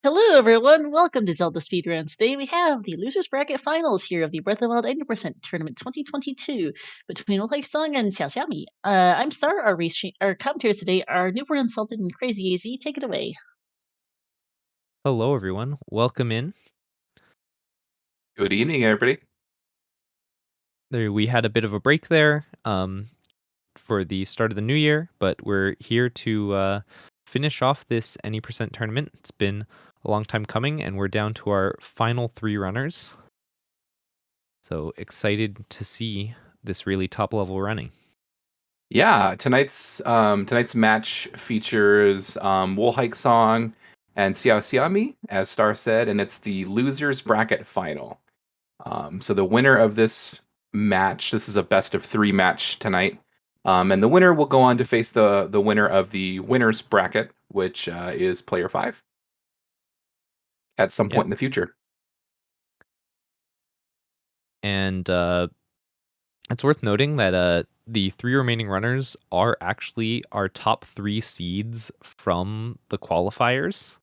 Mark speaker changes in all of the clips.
Speaker 1: Hello, everyone. Welcome to Zelda Speedruns. Today we have the losers bracket finals here of the Breath of the Wild 80% Tournament 2022 between Wolhaiksong and XiaoXiaMi. I'm Star. Our commentators today are Newborn Insulted and Crazy AZ. Take it away.
Speaker 2: Hello, everyone. Welcome in.
Speaker 3: Good evening, everybody.
Speaker 2: We had a bit of a break there for the start of the new year, but we're here to finish off this any percent tournament. It's been a long time coming, and we're down to our final three runners. So excited to see this really top level running.
Speaker 3: Yeah, tonight's match features Wolhaiksong and XiaoXiaMi, as Star said, and it's the losers bracket final. So the winner of this match, this is a best of 3 match tonight, and the winner will go on to face the winner of the winners bracket, which is player 5 at some point in the future.
Speaker 2: And it's worth noting that the 3 remaining runners are actually our top 3 seeds from the qualifiers.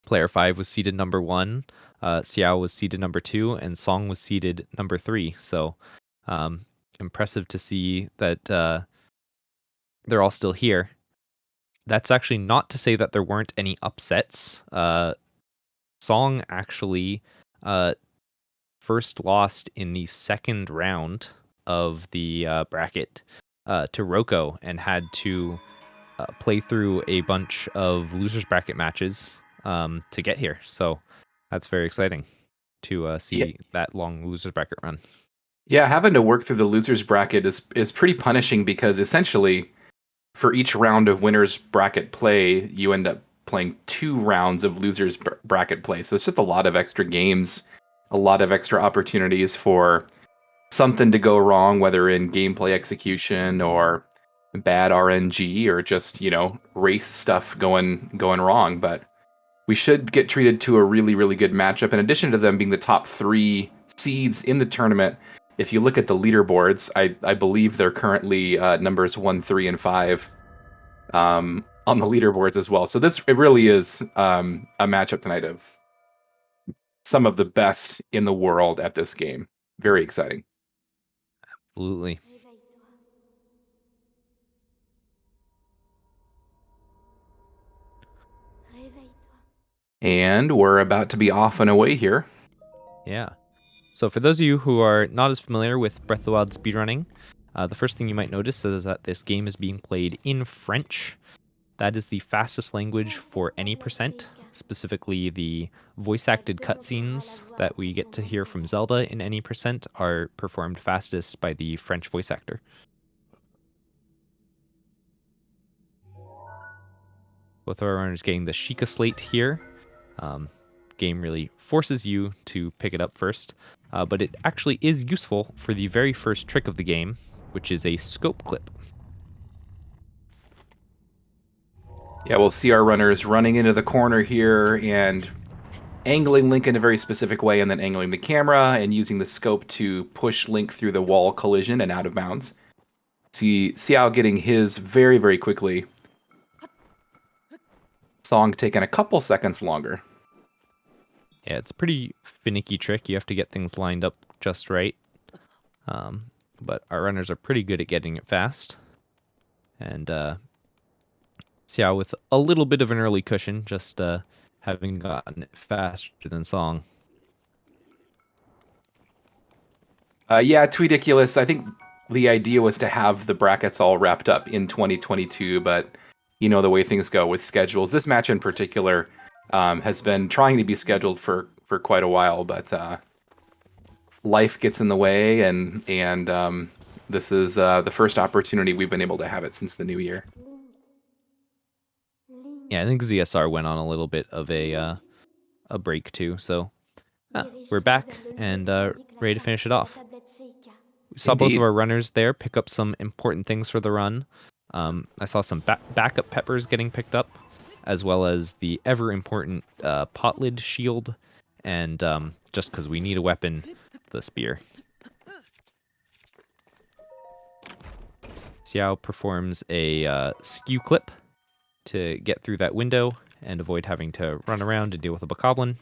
Speaker 2: Player 5 was seeded number 1, Xiao was seeded number 2, and Song was seeded number 3. So impressive to see that they're all still here. That's actually not to say that there weren't any upsets. Song actually first lost in the second round of the bracket to Roko and had to play through a bunch of losers bracket matches to get here. So that's very exciting to see that long losers bracket run.
Speaker 3: Yeah, having to work through the losers bracket is pretty punishing because essentially for each round of winners bracket play, you end up playing 2 rounds of losers bracket play. So it's just a lot of extra games, a lot of extra opportunities for something to go wrong, whether in gameplay execution or bad RNG or just, race stuff going wrong. But we should get treated to a really, really good matchup. In addition to them being the top 3 seeds in the tournament, if you look at the leaderboards, I believe they're currently numbers 1, 3, and 5 on the leaderboards as well. So it really is a matchup tonight of some of the best in the world at this game. Very exciting.
Speaker 2: Absolutely.
Speaker 3: And we're about to be off and away here.
Speaker 2: Yeah. So for those of you who are not as familiar with Breath of the Wild speedrunning, the first thing you might notice is that this game is being played in French. That is the fastest language for any percent, specifically the voice-acted cutscenes that we get to hear from Zelda in any percent are performed fastest by the French voice actor. Both of our runners getting the Sheikah slate here. Game really forces you to pick it up first, but it actually is useful for the very first trick of the game, which is a scope clip.
Speaker 3: Yeah, we'll see our runners running into the corner here and angling Link in a very specific way and then angling the camera and using the scope to push Link through the wall collision and out of bounds. See Xiao getting his very, very quickly. Song taking a couple seconds longer.
Speaker 2: Yeah, it's a pretty finicky trick. You have to get things lined up just right. But our runners are pretty good at getting it fast. And Xiao with a little bit of an early cushion, just having gotten it faster than Song.
Speaker 3: Yeah, it's ridiculous. I think the idea was to have the brackets all wrapped up in 2022, but you know the way things go with schedules. This match in particular has been trying to be scheduled for quite a while, but life gets in the way, and this is the first opportunity we've been able to have it since the new year.
Speaker 2: Yeah, I think ZSR went on a little bit of a break too, so we're back and ready to finish it off. We saw both of our runners there pick up some important things for the run. I saw some backup peppers getting picked up, as well as the ever important pot lid shield, and just because we need a weapon, the spear. Xiao performs a skew clip to get through that window and avoid having to run around and deal with a bokoblin.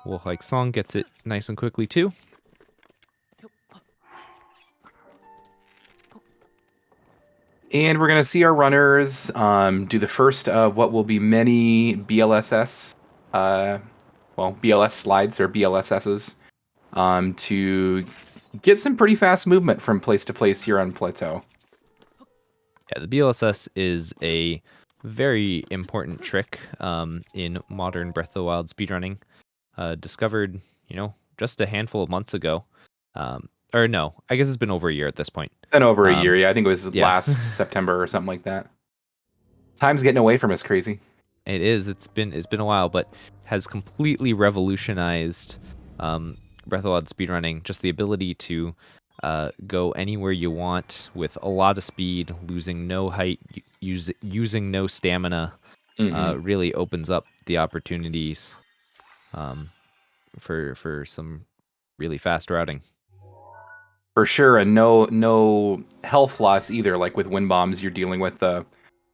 Speaker 2: Wolhaiksong gets it nice and quickly too.
Speaker 3: And we're going to see our runners do the first of what will be many BLSS, BLS slides or BLSSs, to get some pretty fast movement from place to place here on Plateau.
Speaker 2: Yeah, the BLSS is a very important trick in modern Breath of the Wild speedrunning. Discovered, just a handful of months ago. Or no, I guess it's been over a year at this point.
Speaker 3: Been over a year, yeah. I think it was last September or something like that. Time's getting away from us, crazy.
Speaker 2: It is. It's been a while, but has completely revolutionized Breath of the Wild speedrunning. Just the ability to go anywhere you want with a lot of speed, losing no height, using no stamina, really opens up the opportunities for some really fast routing.
Speaker 3: For sure, and no health loss either. Like with wind bombs, you're dealing with the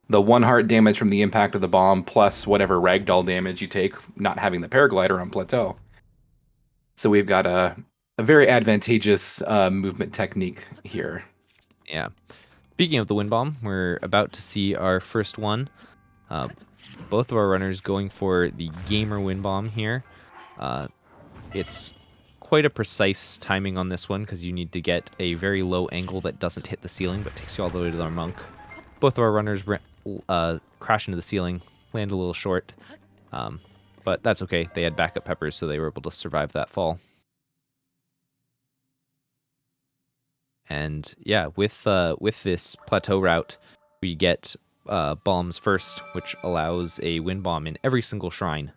Speaker 3: 1 heart damage from the impact of the bomb, plus whatever ragdoll damage you take not having the paraglider on Plateau. So we've got a very advantageous movement technique here.
Speaker 2: Yeah. Speaking of the wind bomb, we're about to see our first one. Both of our runners going for the gamer wind bomb here. It's quite a precise timing on this one because you need to get a very low angle that doesn't hit the ceiling but takes you all the way to the monk. Both of our runners crash into the ceiling, land a little short, but that's okay. They had backup peppers, so they were able to survive that fall. And yeah, with this plateau route, we get bombs first, which allows a wind bomb in every single shrine,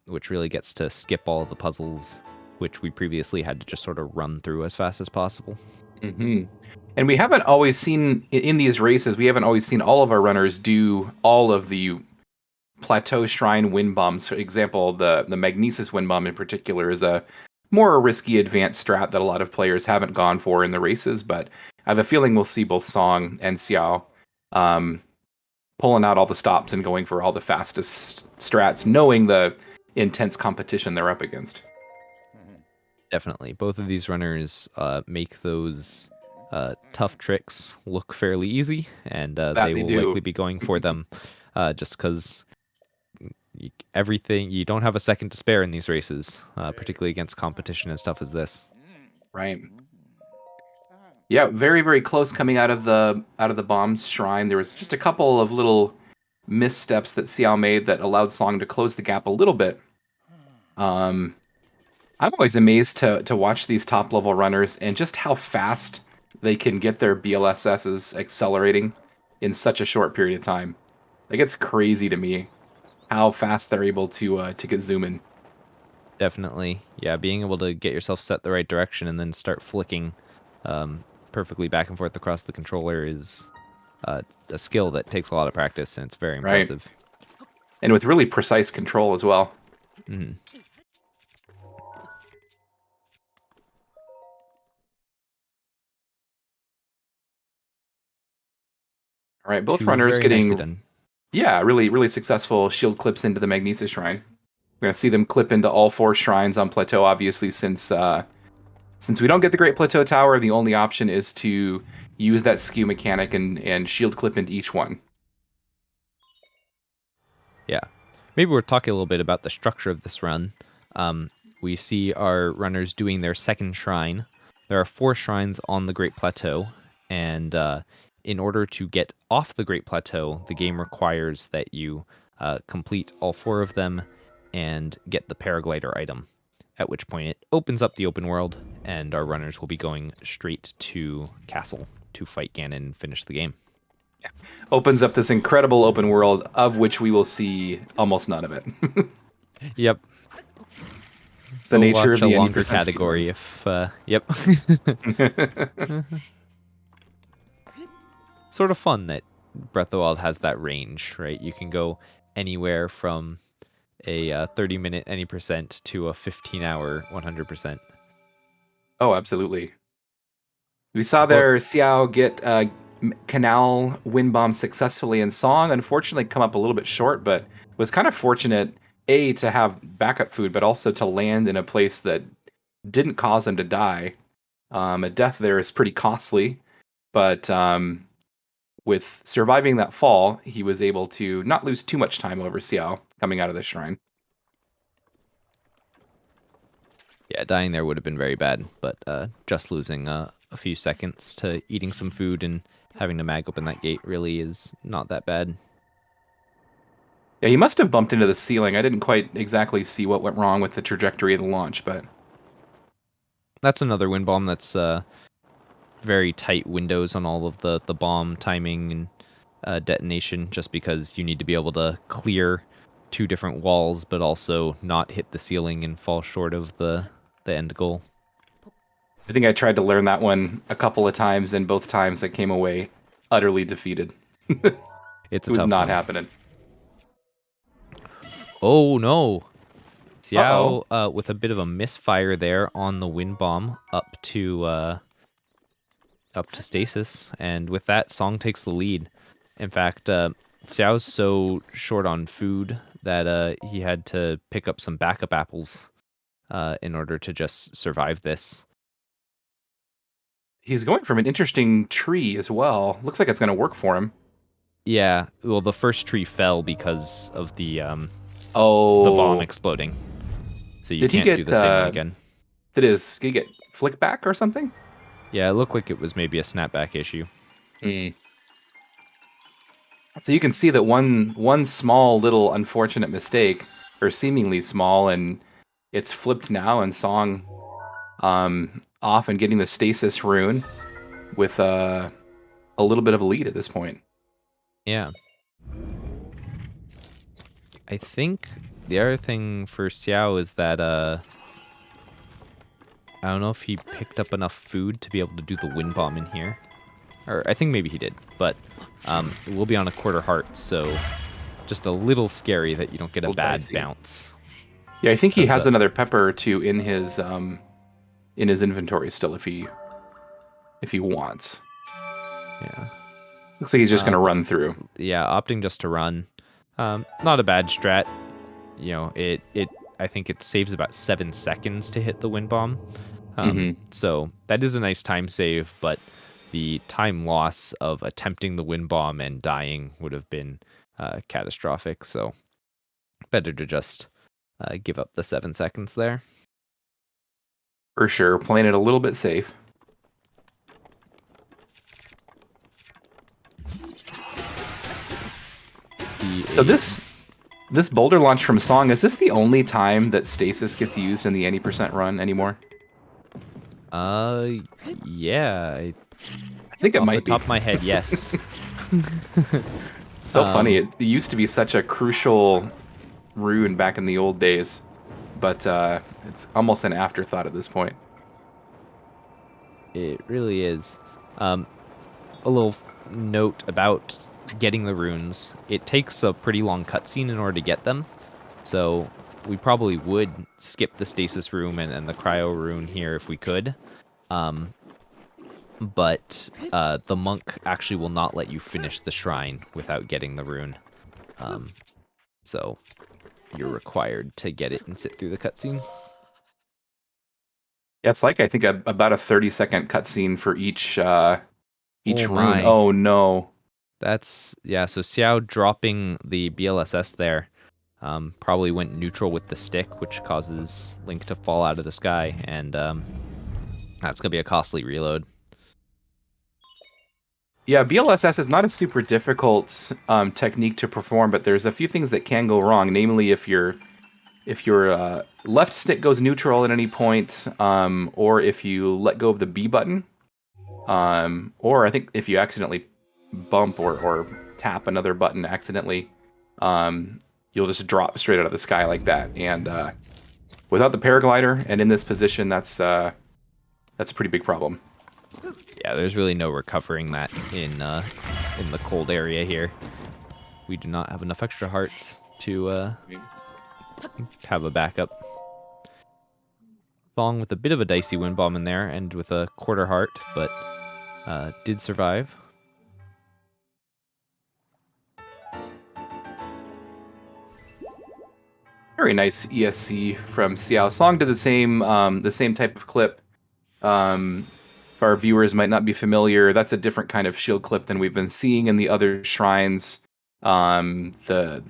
Speaker 2: which really gets to skip all of the puzzles, which we previously had to just sort of run through as fast as possible.
Speaker 3: Mm-hmm. And we haven't always seen, in these races, we haven't always seen all of our runners do all of the plateau shrine wind bombs. For example, the Magnesis wind bomb in particular is a more risky advanced strat that a lot of players haven't gone for in the races, but I have a feeling we'll see both Song and Xiao pulling out all the stops and going for all the fastest strats, knowing the intense competition they're up against.
Speaker 2: Definitely. Both of these runners make those tough tricks look fairly easy, and they will likely be going for them just because you don't have a second to spare in these races, particularly against competition and stuff as this.
Speaker 3: Right. Yeah, very, very close coming out of the bomb's shrine. There was just a couple of little missteps that Xiao made that allowed Song to close the gap a little bit. I'm always amazed to watch these top level runners and just how fast they can get their BLSSs accelerating in such a short period of time. Like, it's crazy to me how fast they're able to get zooming.
Speaker 2: Definitely. Yeah, being able to get yourself set the right direction and then start flicking perfectly back and forth across the controller is a skill that takes a lot of practice, and it's very impressive.
Speaker 3: Right. And with really precise control as well.
Speaker 2: Mm-hmm.
Speaker 3: All right, both runners getting really, really successful shield clips into the Magnesis Shrine. We're going to see them clip into all 4 shrines on Plateau, obviously, since we don't get the Great Plateau Tower, the only option is to use that skew mechanic and shield clip into each one.
Speaker 2: Yeah. Maybe we're talking a little bit about the structure of this run. We see our runners doing their second shrine. There are 4 shrines on the Great Plateau, and in order to get off the Great Plateau, the game requires that you complete all 4 of them and get the paraglider item, at which point it opens up the open world, and our runners will be going straight to Castle to fight Ganon and finish the game.
Speaker 3: Yeah. Opens up this incredible open world, of which we will see almost none of it.
Speaker 2: Yep.
Speaker 3: It's the nature of the
Speaker 2: longer category. If yep. Sort of fun that Breath of the Wild has that range, right? You can go anywhere from a 30-minute any percent to a 15-hour 100%.
Speaker 3: Oh, absolutely. We saw there Xiao get Canal wind bomb successfully, and Song unfortunately come up a little bit short, but was kind of fortunate, to have backup food, but also to land in a place that didn't cause him to die. A death there is pretty costly, but with surviving that fall, he was able to not lose too much time over Xiao coming out of the shrine.
Speaker 2: Yeah, dying there would have been very bad, but just losing a few seconds to eating some food and having to mag open that gate really is not that bad.
Speaker 3: Yeah, he must have bumped into the ceiling. I didn't quite exactly see what went wrong with the trajectory of the launch, but
Speaker 2: That's another wind bomb that's very tight windows on all of the bomb timing and detonation, just because you need to be able to clear 2 different walls, but also not hit the ceiling and fall short of the end goal.
Speaker 3: I think I tried to learn that one a couple of times, and both times I came away utterly defeated.
Speaker 2: It's
Speaker 3: It was
Speaker 2: tough
Speaker 3: not
Speaker 2: one.
Speaker 3: happening.
Speaker 2: Oh no!
Speaker 3: Uh-oh.
Speaker 2: Xiao with a bit of a misfire there on the wind bomb up to stasis, and with that, Song takes the lead. In fact, Xiao's so short on food that he had to pick up some backup apples in order to just survive this.
Speaker 3: He's going from an interesting tree as well. Looks like it's going to work for him.
Speaker 2: Yeah, well, the first tree fell because of the
Speaker 3: Oh,
Speaker 2: bomb exploding. So you
Speaker 3: Did he
Speaker 2: can't
Speaker 3: get,
Speaker 2: do the same one again.
Speaker 3: did he get flick back or something?
Speaker 2: Yeah, it looked like it was maybe a snapback issue.
Speaker 3: So you can see that one small little unfortunate mistake, or seemingly small, and it's flipped now, and Song off and getting the stasis rune with a little bit of a lead at this point.
Speaker 2: Yeah. I think the other thing for Xiao is that I don't know if he picked up enough food to be able to do the wind bomb in here. Or I think maybe he did, but it will be on a quarter heart, so just a little scary that you don't get a bad
Speaker 3: Dicey.
Speaker 2: bounce.
Speaker 3: Yeah, I think he has another pepper or two in his inventory still if he wants.
Speaker 2: Yeah.
Speaker 3: Looks like he's just gonna run through.
Speaker 2: Yeah, opting just to run. Not a bad strat. You know, I think it saves about 7 seconds to hit the wind bomb. So that is a nice time save, but the time loss of attempting the wind bomb and dying would have been catastrophic. So better to just give up the 7 seconds there.
Speaker 3: For sure, playing it a little bit safe. So this boulder launch from Song, is this the only time that stasis gets used in the 80% run anymore?
Speaker 2: Yeah. I
Speaker 3: think it
Speaker 2: off
Speaker 3: might
Speaker 2: the top of my head, yes.
Speaker 3: So funny. It used to be such a crucial rune back in the old days, but it's almost an afterthought at this point.
Speaker 2: It really is. A little note about getting the runes. It takes a pretty long cutscene in order to get them, so we probably would skip the stasis room and the cryo rune here if we could. But the monk actually will not let you finish the shrine without getting the rune. So you're required to get it and sit through the cutscene.
Speaker 3: Yeah, it's like I think about a 30-second cutscene for each rune.
Speaker 2: My.
Speaker 3: Oh no.
Speaker 2: That's, yeah, so Xiao dropping the BLSS there probably went neutral with the stick, which causes Link to fall out of the sky, and that's going to be a costly reload.
Speaker 3: Yeah, BLSS is not a super difficult technique to perform, but there's a few things that can go wrong. Namely, if your left stick goes neutral at any point, or if you let go of the B button, or I think if you accidentally bump or tap another button accidentally, you'll just drop straight out of the sky like that. And without the paraglider and in this position, that's a pretty big problem.
Speaker 2: Yeah, there's really no recovering that in the cold area here. We do not have enough extra hearts to have a backup. Song with a bit of a dicey wind bomb in there and with a quarter heart, but did survive.
Speaker 3: Very nice ESC from Xiao. Song did the same type of clip. If our viewers might not be familiar, that's a different kind of shield clip than we've been seeing in the other shrines. The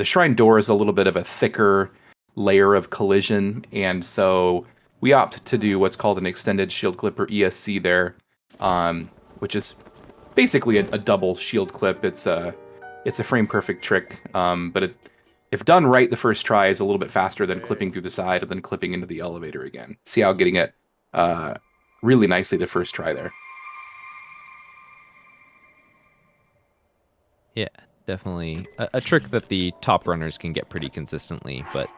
Speaker 3: shrine door is a little bit of a thicker layer of collision, and so we opt to do what's called an extended shield clip or ESC there, which is basically a double shield clip. It's a frame perfect trick, but if done right the first try is a little bit faster than clipping through the side and then clipping into the elevator again. See how getting it really nicely the first try there.
Speaker 2: Yeah, definitely a trick that the top runners can get pretty consistently, but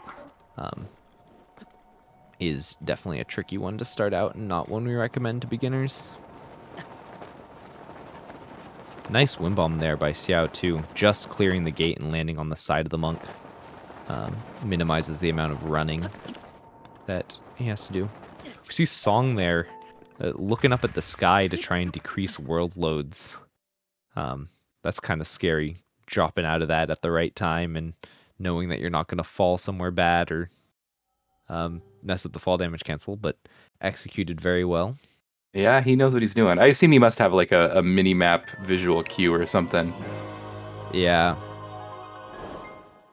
Speaker 2: is definitely a tricky one to start out and not one we recommend to beginners. Nice wind bomb there by Xiao too, just clearing the gate and landing on the side of the monk. Minimizes the amount of running that he has to do. We see Song there looking up at the sky to try and decrease world loads. That's kind of scary, dropping out of that at the right time and knowing that you're not going to fall somewhere bad or mess up the fall damage cancel, but executed very well.
Speaker 3: Yeah, he knows what he's doing. I assume he must have like a mini-map visual cue or something.
Speaker 2: Yeah.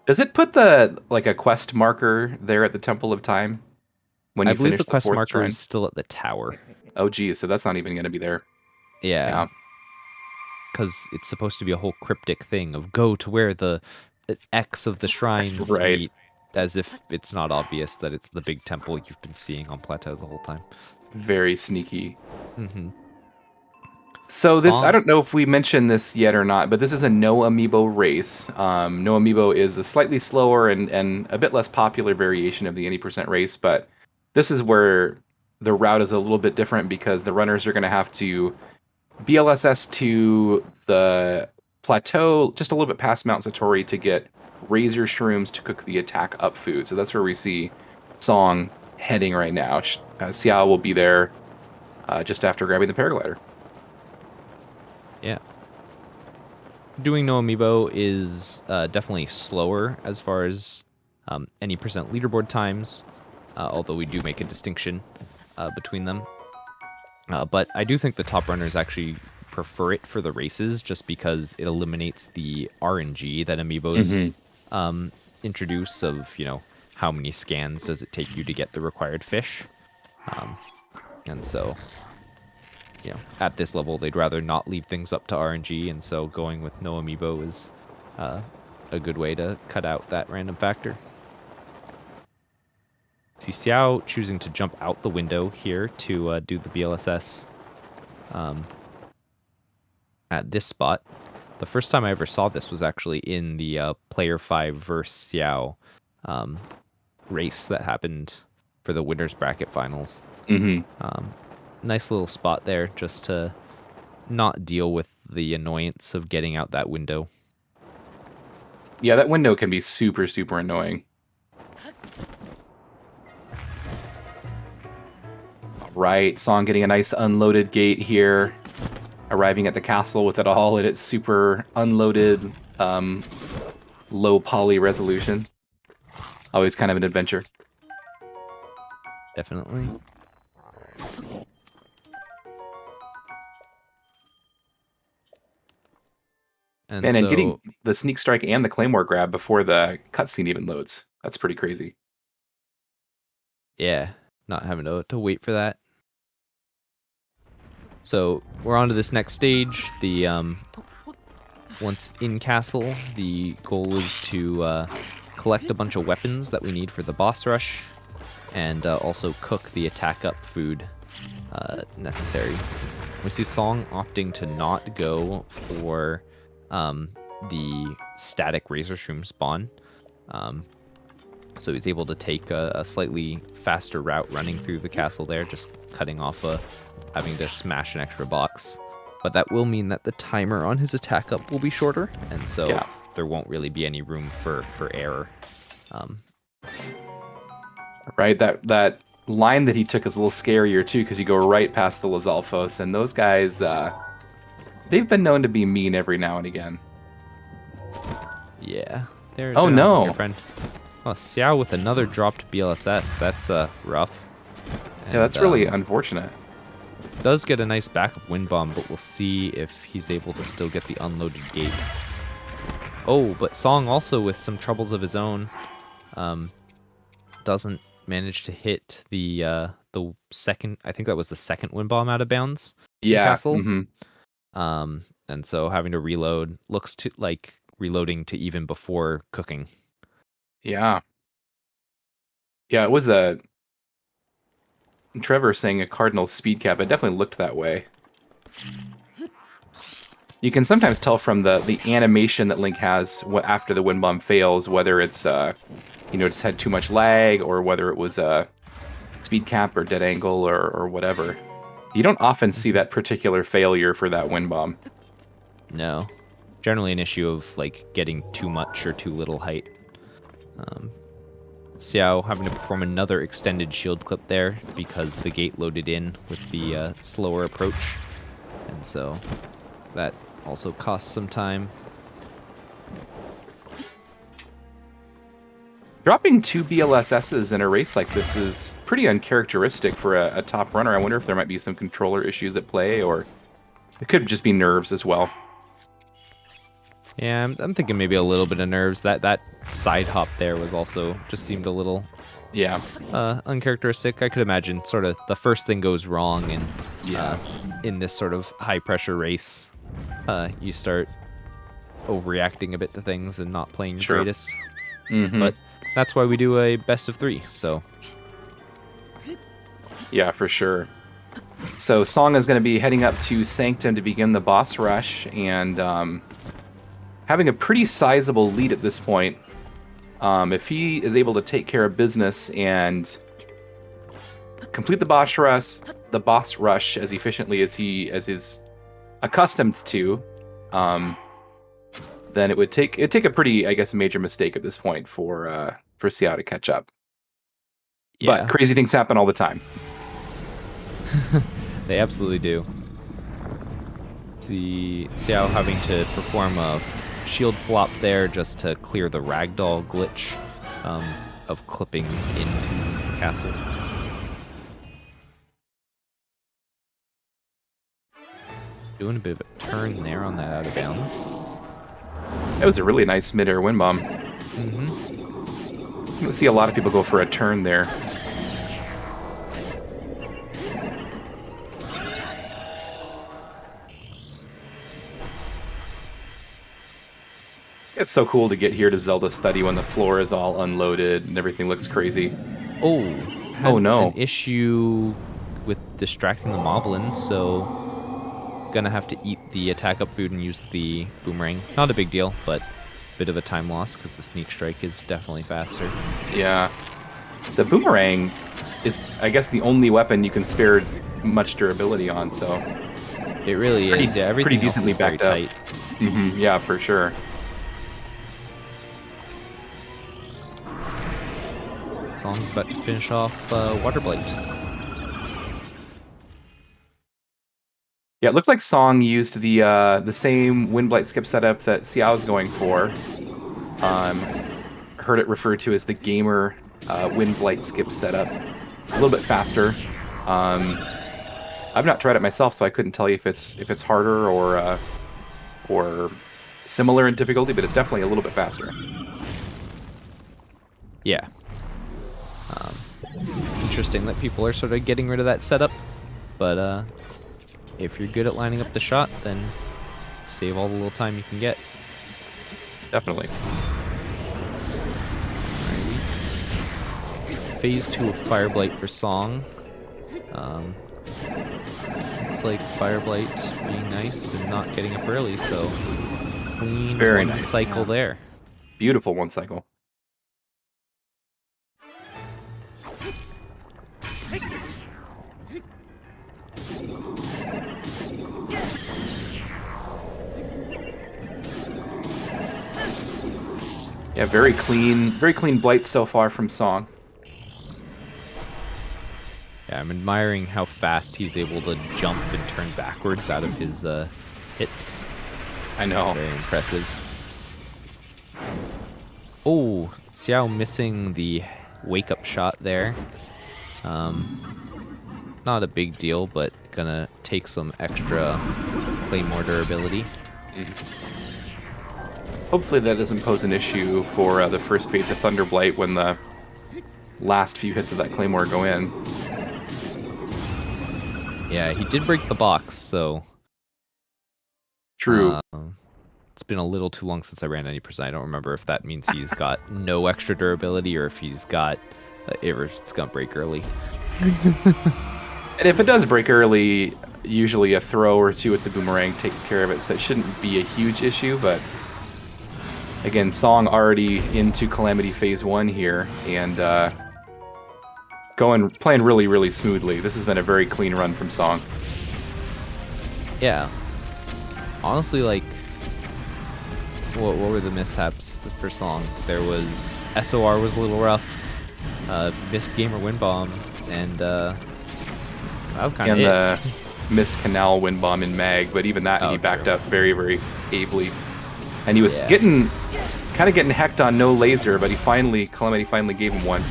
Speaker 3: Does it put a quest marker there at the Temple of Time when you
Speaker 2: I believe
Speaker 3: finish
Speaker 2: the quest marker
Speaker 3: shrine?
Speaker 2: is still at the tower.
Speaker 3: Oh, geez, so that's not even going to be there.
Speaker 2: Yeah. Because it's supposed to be a whole cryptic thing of go to where the X of the shrines
Speaker 3: Right.
Speaker 2: meet, as if it's not obvious that it's the big temple you've been seeing on Plateau the whole time.
Speaker 3: Very sneaky.
Speaker 2: Mm-hmm.
Speaker 3: So this, I don't know if we mentioned this yet or not, but this is a no amiibo race. No amiibo is a slightly slower and a bit less popular variation of the 80% race, but this is where the route is a little bit different because the runners are going to have to BLSS to the plateau just a little bit past Mount Satori to get razor shrooms to cook the attack up food. So that's where we see Song heading right now. Xiao will be there just after grabbing the paraglider.
Speaker 2: Yeah. Doing no amiibo is definitely slower as far as any percent leaderboard times, although we do make a distinction between them. But I do think the top runners actually prefer it for the races just because it eliminates the RNG that amiibos introduce of, how many scans does it take you to get the required fish. And so, at this level, they'd rather not leave things up to RNG, and so going with no amiibo is a good way to cut out that random factor. See Xiao choosing to jump out the window here to do the BLSS at this spot. The first time I ever saw this was actually in the Player 5 versus Xiao race that happened for the winners bracket finals. Nice little spot there just to not deal with the annoyance of getting out that window.
Speaker 3: Yeah, that window can be super, super annoying. Right, Song getting a nice unloaded gate here, arriving at the castle with it all in its super unloaded, low poly resolution. Always kind of an adventure.
Speaker 2: Definitely. And
Speaker 3: getting the sneak strike and the claymore grab before the cutscene even loads. That's pretty crazy.
Speaker 2: Yeah, not having to wait for that. So we're on to this next stage. The once in castle, the goal is to collect a bunch of weapons that we need for the boss rush, and also cook the attack up food necessary. We see Song opting to not go for the static razor shroom spawn. So he's able to take a slightly faster route running through the castle there, just cutting off having to smash an extra box. But that will mean that the timer on his attack up will be shorter, and so there won't really be any room for error.
Speaker 3: Right, that line that he took is a little scarier too, because you go right past the Lizalfos, and those guys, they've been known to be mean every now and again.
Speaker 2: Yeah.
Speaker 3: Oh no!
Speaker 2: Your friend. Oh, Xiao with another dropped BLSS. That's rough.
Speaker 3: Yeah, that's really unfortunate.
Speaker 2: Does get a nice backup wind bomb, but we'll see if he's able to still get the unloaded gate. Oh, but Song also with some troubles of his own, doesn't manage to hit the second. I think that was the second wind bomb out of bounds.
Speaker 3: Yeah.
Speaker 2: Castle.
Speaker 3: Mm-hmm.
Speaker 2: And so having to reload looks to like reloading to even before cooking.
Speaker 3: Yeah. Yeah, it was a Trevor saying a cardinal speed cap. It definitely looked that way. You can sometimes tell from the animation that Link has after the wind bomb fails, whether it's just had too much lag, or whether it was a speed cap or dead angle or whatever. You don't often see that particular failure for that wind bomb.
Speaker 2: No, generally an issue of like getting too much or too little height. Xiao having to perform another extended shield clip there because the gate loaded in with the slower approach, and so that also costs some time.
Speaker 3: Dropping 2 BLSSs in a race like this is pretty uncharacteristic for a top runner. I wonder if there might be some controller issues at play, or it could just be nerves as well.
Speaker 2: Yeah, I'm thinking maybe a little bit of nerves. That side hop there was also just seemed a little uncharacteristic. I could imagine sort of the first thing goes wrong, and in this sort of high pressure race, you start overreacting a bit to things and not playing your greatest.
Speaker 3: Mm-hmm.
Speaker 2: But that's why we do a best of 3. So
Speaker 3: yeah, for sure. So Song is going to be heading up to Sanctum to begin the boss rush, and having a pretty sizable lead at this point. If he is able to take care of business and complete the boss rush as efficiently as he is accustomed to, then it'd take a pretty, I guess, major mistake at this point for Xiao to catch up. Yeah. But crazy things happen all the time.
Speaker 2: They absolutely do. See Xiao having to perform a shield flop there just to clear the ragdoll glitch of clipping into castle. Doing a bit of a turn there on that out of bounds.
Speaker 3: That was a really nice mid-air wind bomb.
Speaker 2: Mm-hmm.
Speaker 3: You see a lot of people go for a turn there. It's so cool to get here to Zelda Study when the floor is all unloaded and everything looks crazy.
Speaker 2: Oh no! An issue with distracting the moblin, so gonna have to eat the attack up food and use the boomerang. Not a big deal, but a bit of a time loss because the sneak strike is definitely faster.
Speaker 3: Yeah, the boomerang is, I guess, the only weapon you can spare much durability on. So
Speaker 2: it really is. Yeah, everything
Speaker 3: pretty decently
Speaker 2: else is
Speaker 3: backed
Speaker 2: very
Speaker 3: up.
Speaker 2: Tight.
Speaker 3: Mm-hmm. Yeah, for sure.
Speaker 2: Song's about to finish off Water Blight.
Speaker 3: Yeah, it looked like Song used the same Wind Blight skip setup that Xiao's going for. Heard it referred to as the gamer Wind Blight skip setup. A little bit faster. I've not tried it myself, so I couldn't tell you if it's harder or similar in difficulty, but it's definitely a little bit faster.
Speaker 2: Yeah. Interesting that people are sort of getting rid of that setup, but if you're good at lining up the shot, then save all the little time you can get.
Speaker 3: Definitely.
Speaker 2: Phase 2 of Fire Blight for Song. Looks like Fire Blight being nice and not getting up early, so clean
Speaker 3: Very
Speaker 2: one
Speaker 3: nice
Speaker 2: cycle there.
Speaker 3: Beautiful one cycle. Yeah, very clean blight so far from Song.
Speaker 2: Yeah, I'm admiring how fast he's able to jump and turn backwards out of his hits.
Speaker 3: I know.
Speaker 2: Very impressive. Oh, Xiao missing the wake-up shot there. Not a big deal, but gonna take some extra Claymore durability.
Speaker 3: Hopefully that doesn't pose an issue for the first phase of Thunderblight when the last few hits of that Claymore go in.
Speaker 2: Yeah, he did break the box, so...
Speaker 3: True.
Speaker 2: It's been a little too long since I ran 90%. I don't remember if that means he's got no extra durability or if he's got... it's gonna break early.
Speaker 3: And if it does break early, usually a throw or two at the boomerang takes care of it, so it shouldn't be a huge issue, but... Again, Song already into Calamity Phase 1 here, and playing really, really smoothly. This has been a very clean run from Song.
Speaker 2: Yeah. Honestly, like, what were the mishaps for Song? There was... SOR was a little rough, missed Gamer Wind Bomb, and that was kind of it.
Speaker 3: And the missed Canal Wind Bomb in Mag, but even that he backed up very, very ably. And he was kind of getting hecked on no laser, but Calamity finally gave him one.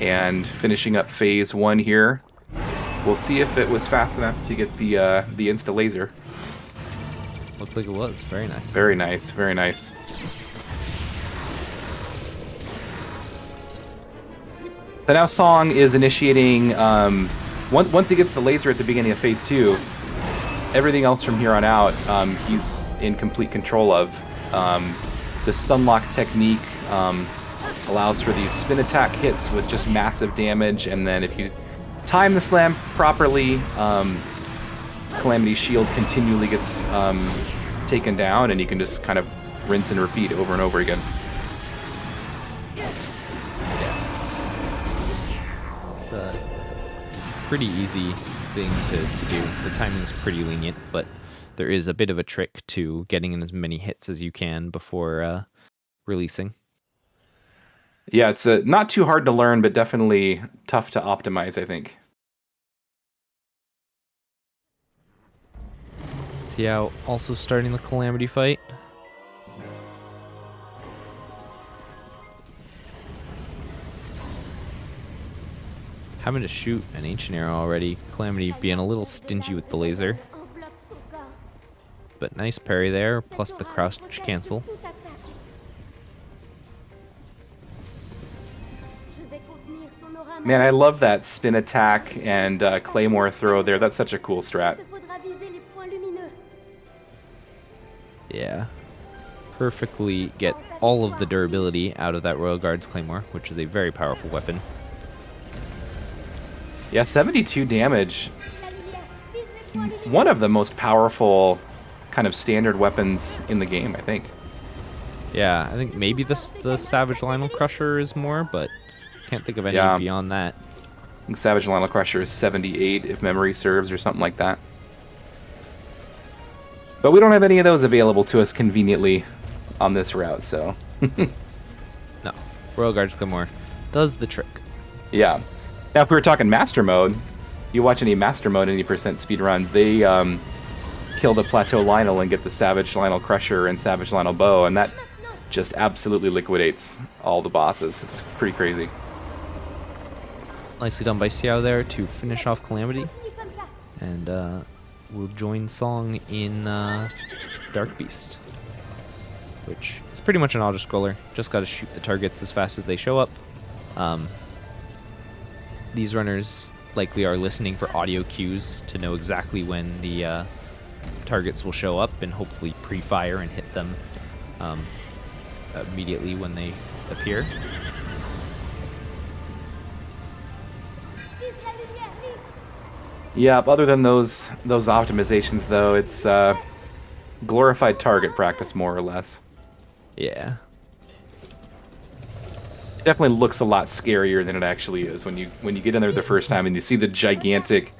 Speaker 3: And finishing up phase 1 here. We'll see if it was fast enough to get the insta laser.
Speaker 2: Looks like it was. Very nice.
Speaker 3: Very nice, very nice. So now Song is initiating, once he gets the laser at the beginning of phase 2, everything else from here on out, he's in complete control of. The stunlock technique allows for these spin attack hits with just massive damage, and then if you time the slam properly, Calamity's shield continually gets taken down, and you can just kind of rinse and repeat over and over again.
Speaker 2: It's a pretty easy thing to do. The timing's pretty lenient, but there is a bit of a trick to getting in as many hits as you can before releasing.
Speaker 3: Yeah, it's not too hard to learn, but definitely tough to optimize, I think.
Speaker 2: Xiao also starting the Calamity fight. Having to shoot an Ancient Arrow already. Calamity being a little stingy with the laser. But nice parry there, plus the crouch cancel.
Speaker 3: Man, I love that spin attack and Claymore throw there. That's such a cool strat.
Speaker 2: Yeah. Perfectly get all of the durability out of that Royal Guard's Claymore, which is a very powerful weapon.
Speaker 3: Yeah, 72 damage. One of the most powerful kind of standard weapons in the game, I think.
Speaker 2: Yeah, I think maybe the Savage Lionel Crusher is more, but can't think of any beyond that.
Speaker 3: I think Savage Lionel Crusher is 78, if memory serves, or something like that. But we don't have any of those available to us conveniently on this route, so...
Speaker 2: No. Royal Guard's Claymore does the trick.
Speaker 3: Yeah. Now, if we were talking Master Mode, you watch any Master Mode 80% speed runs, they kill the Plateau Lionel and get the Savage Lionel Crusher and Savage Lionel Bow, and that just absolutely liquidates all the bosses. It's pretty crazy.
Speaker 2: Nicely done by Xiao there to finish off Calamity. And we'll join Song in Dark Beast, which is pretty much an auto-scroller. Just got to shoot the targets as fast as they show up. These runners likely are listening for audio cues to know exactly when the targets will show up and hopefully pre-fire and hit them immediately when they appear.
Speaker 3: Yeah, other than those optimizations, though, it's glorified target practice, more or less.
Speaker 2: Yeah.
Speaker 3: It definitely looks a lot scarier than it actually is when you get in there the first time and you see the gigantic,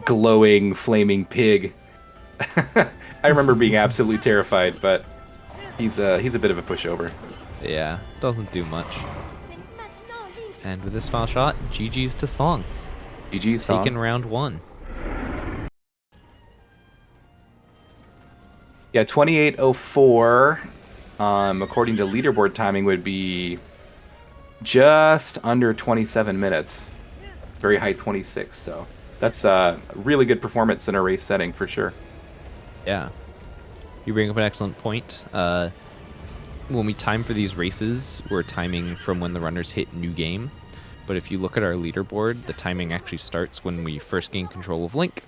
Speaker 3: glowing, flaming pig. I remember being absolutely terrified, but he's a bit of a pushover.
Speaker 2: Yeah, doesn't do much. And with this final shot, GG's to Song.
Speaker 3: GG's Song.
Speaker 2: Taking round 1.
Speaker 3: Yeah, 2804. according to leaderboard timing, would be just under 27 minutes. Very high 26. So that's a really good performance in a race setting for sure.
Speaker 2: Yeah. You bring up an excellent point. When we time for these races, we're timing from when the runners hit new game. But if you look at our leaderboard, the timing actually starts when we first gain control of Link.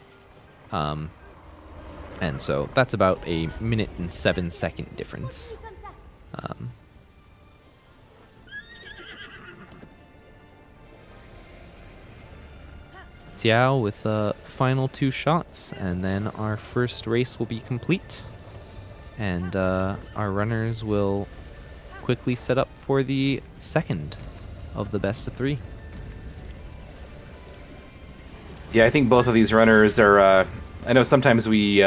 Speaker 2: And so that's about a 1:07 difference. Xiao with the final 2 shots, and then our first race will be complete. And our runners will quickly set up for the second of the best of 3.
Speaker 3: Yeah, I think both of these runners are. I know sometimes we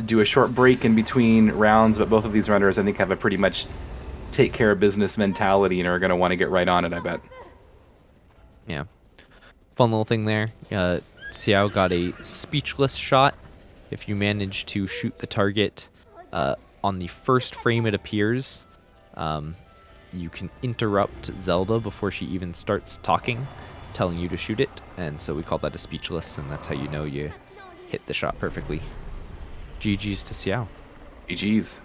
Speaker 3: do a short break in between rounds, but both of these runners, I think, have a pretty much take care of business mentality and are going to want to get right on it, I bet.
Speaker 2: Yeah. Fun little thing there. Xiao got a speechless shot. If you manage to shoot the target on the first frame it appears, you can interrupt Zelda before she even starts talking, telling you to shoot it. And so we call that a speechless, and that's how you know you hit the shot perfectly. GG's to Xiao.
Speaker 3: GG's.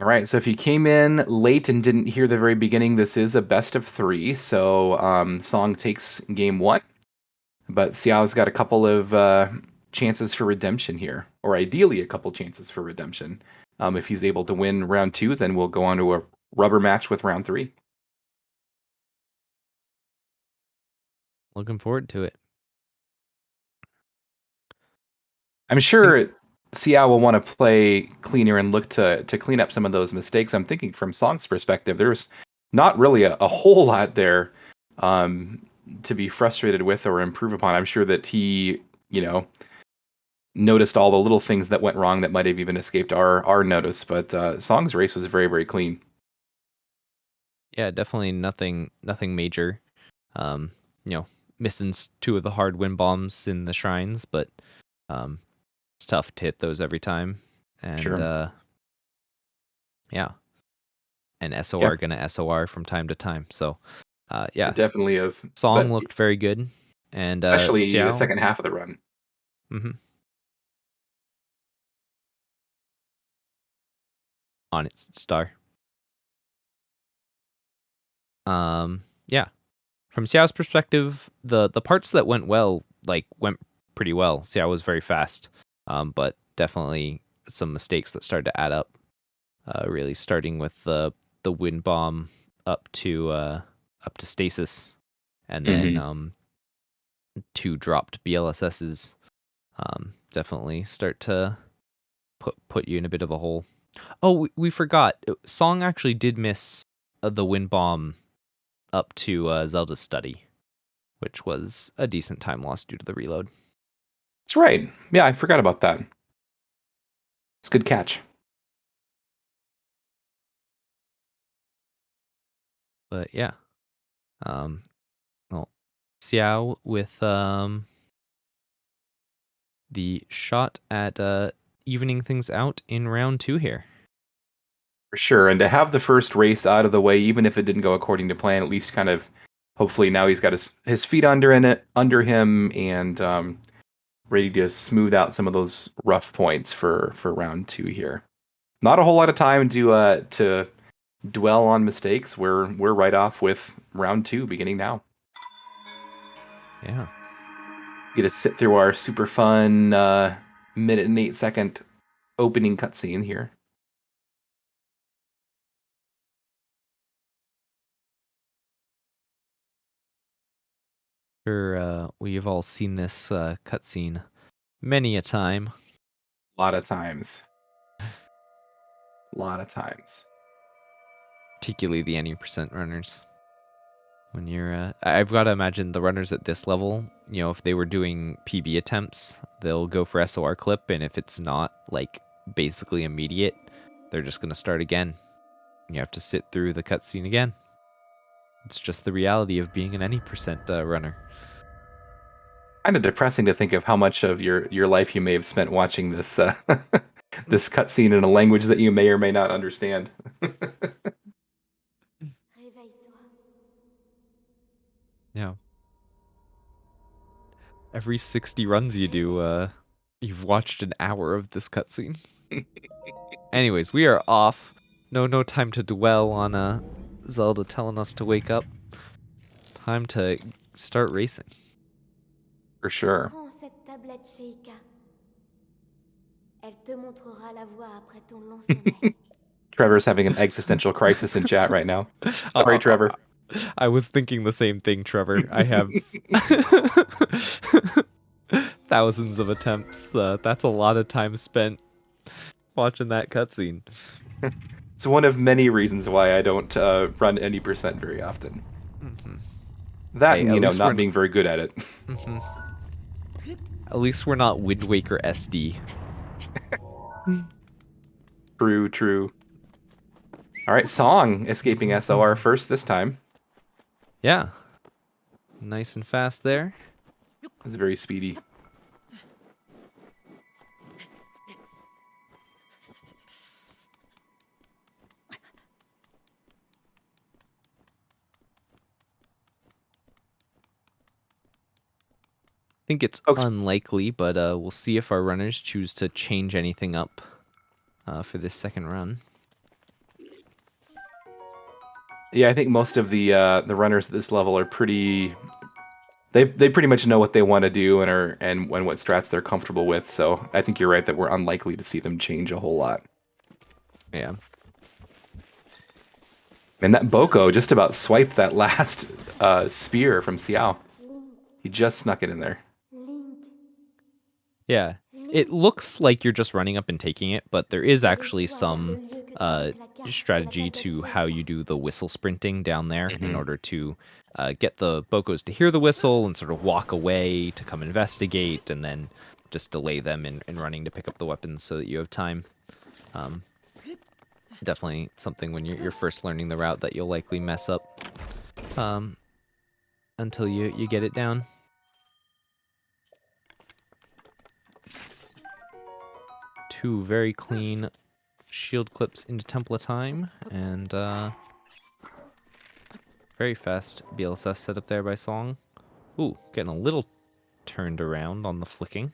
Speaker 3: All right, so if you came in late and didn't hear the very beginning, this is a best of 3. So Song takes game 1, but Xiao's got a couple of chances for redemption here, or ideally a couple chances for redemption. If he's able to win round 2, then we'll go on to a rubber match with round 3.
Speaker 2: Looking forward to it.
Speaker 3: I'm sure Xiao will want to play cleaner and look to clean up some of those mistakes. I'm thinking from Song's perspective, there's not really a whole lot there to be frustrated with or improve upon. I'm sure that he, noticed all the little things that went wrong that might have even escaped our notice. But Song's race was very, very clean.
Speaker 2: Yeah, definitely nothing major. Missing 2 of the hard wind bombs in the shrines, but it's tough to hit those every time. And
Speaker 3: Sure.
Speaker 2: yeah. And SOR gonna SOR from time to time. So yeah.
Speaker 3: It definitely is.
Speaker 2: Song looked very good. And
Speaker 3: especially the
Speaker 2: Xiao,
Speaker 3: second half of the run.
Speaker 2: On its star. Yeah. From Xiao's perspective, the parts that went well, went pretty well. Xiao was very fast. But definitely some mistakes that started to add up. Really starting with the wind bomb up to stasis, and then 2 dropped BLSSs. Definitely start to put you in a bit of a hole. Oh, we forgot. Song actually did miss the wind bomb up to Zelda's study, which was a decent time loss due to the reload.
Speaker 3: That's right. Yeah, I forgot about that. It's a good catch.
Speaker 2: But yeah. Well, Xiao with the shot at evening things out in round 2 here.
Speaker 3: For sure. And to have the first race out of the way, even if it didn't go according to plan, at least kind of hopefully now he's got his feet under him and ready to smooth out some of those rough points for round 2 here. Not a whole lot of time to dwell on mistakes. We're right off with round 2 beginning now.
Speaker 2: Yeah.
Speaker 3: Get to sit through our super fun 1:08 opening cutscene here.
Speaker 2: Sure, we've all seen this cutscene many a time.
Speaker 3: A lot of times. A lot of times.
Speaker 2: Particularly the any percent runners. When you're, I've got to imagine the runners at this level, if they were doing PB attempts, they'll go for SOR clip, and if it's not, basically immediate, they're just going to start again. You have to sit through the cutscene again. It's just the reality of being an any percent runner.
Speaker 3: Kind of depressing to think of how much of your life you may have spent watching this this cutscene in a language that you may or may not understand.
Speaker 2: Yeah. Every 60 runs you do, you've watched an hour of this cutscene. Anyways, we are off. No time to dwell on Zelda telling us to wake up. Time to start racing.
Speaker 3: For sure.
Speaker 4: Prends cette tablette, Sheikah. Elle te montrera la voie après ton long sommeil.
Speaker 3: Trevor's having an existential crisis in chat right now. Sorry, Trevor.
Speaker 2: I was thinking the same thing, Trevor. I have thousands of attempts. That's a lot of time spent watching that cutscene.
Speaker 3: It's one of many reasons why I don't run any percent very often.
Speaker 2: Mm-hmm.
Speaker 3: That,
Speaker 2: Hey,
Speaker 3: and, you know, not being very good at it.
Speaker 2: Mm-hmm. At least we're not Wind Waker SD.
Speaker 3: True. All right, Song escaping SOR first this time.
Speaker 2: Yeah. Nice and fast there.
Speaker 3: It's very speedy.
Speaker 2: I think it's unlikely, but we'll see if our runners choose to change anything up for this second run.
Speaker 3: Yeah, I think most of the runners at this level are pretty. They pretty much know what they want to do and what strats they're comfortable with. So I think you're right that we're unlikely to see them change a whole lot.
Speaker 2: Yeah.
Speaker 3: And that Boko just about swiped that last spear from Xiao. He just snuck it in there.
Speaker 2: Yeah. It looks like you're just running up and taking it, but there is actually some strategy to how you do the whistle sprinting down there in order to get the Bokos to hear the whistle and sort of walk away to come investigate, and then just delay them in running to pick up the weapons so that you have time. Definitely something when you're first learning the route that you'll likely mess up until you get it down. Two very clean shield clips into Temple of Time, and very fast BLSS set up there by Song. Ooh, getting a little turned around on the flicking.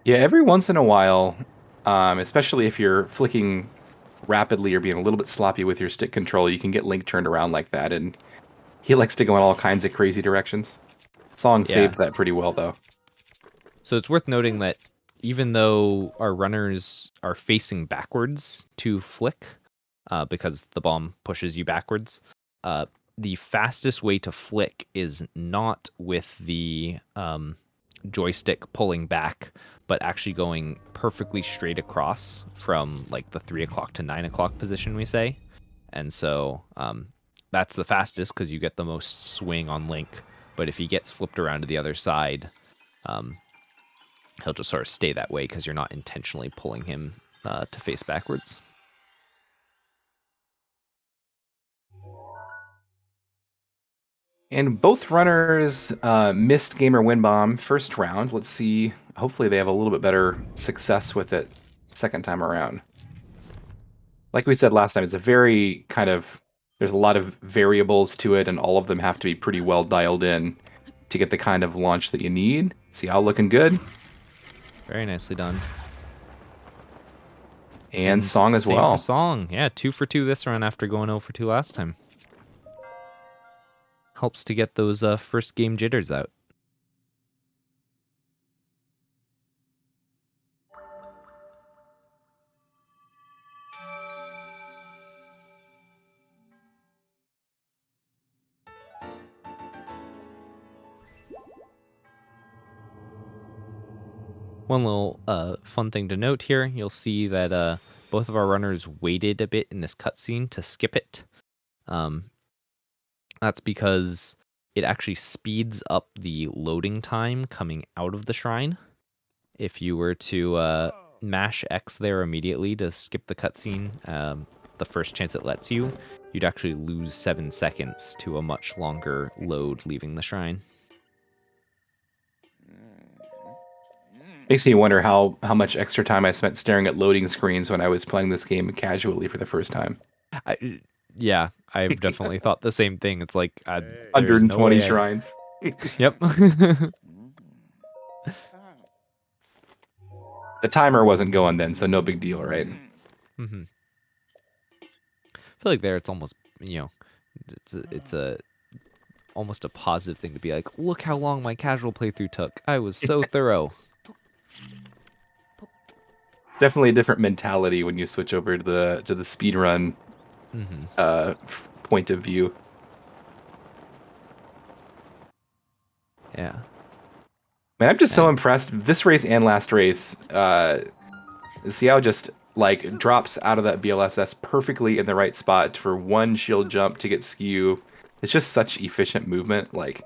Speaker 3: Yeah, every once in a while, especially if you're flicking rapidly or being a little bit sloppy with your stick control, you can get Link turned around like that, and he likes to go in all kinds of crazy directions. Song saved that pretty well, though.
Speaker 2: So it's worth noting that even though our runners are facing backwards to flick, because the bomb pushes you backwards, the fastest way to flick is not with the joystick pulling back, but actually going perfectly straight across from like the 3 o'clock to 9 o'clock position, we say. And so that's the fastest because you get the most swing on Link. But if he gets flipped around to the other side, he'll just sort of stay that way because you're not intentionally pulling him to face backwards.
Speaker 3: And both runners missed Gamer Win Bomb first round. Let's see. Hopefully they have a little bit better success with it second time around. Like we said last time, it's a very kind of... There's a lot of variables to it, and all of them have to be pretty well dialed in to get the kind of launch that you need. See how looking good?
Speaker 2: Very nicely done.
Speaker 3: And Song as well.
Speaker 2: For Song, yeah, 2 for 2 this run after going 0 for 2 last time. Helps to get those first game jitters out. One little fun thing to note here, you'll see that both of our runners waited a bit in this cutscene to skip it. That's because it actually speeds up the loading time coming out of the shrine. If you were to mash X there immediately to skip the cutscene, the first chance it lets you, you'd actually lose 7 seconds to a much longer load leaving the shrine.
Speaker 3: Makes me wonder how much extra time I spent staring at loading screens when I was playing this game casually for the first time.
Speaker 2: Yeah, I've definitely thought the same thing. It's like there's no
Speaker 3: 120
Speaker 2: way.
Speaker 3: shrines.
Speaker 2: Yep.
Speaker 3: The timer wasn't going then, so no big deal, right?
Speaker 2: Hmm. I feel like there it's almost it's a almost a positive thing to be like, look how long my casual playthrough took. I was so thorough.
Speaker 3: It's definitely a different mentality when you switch over to the speedrun point of view.
Speaker 2: Yeah.
Speaker 3: Man, I'm just so impressed. This race and last race, Xiao just like drops out of that BLSS perfectly in the right spot for one shield jump to get skew. It's just such efficient movement. Like,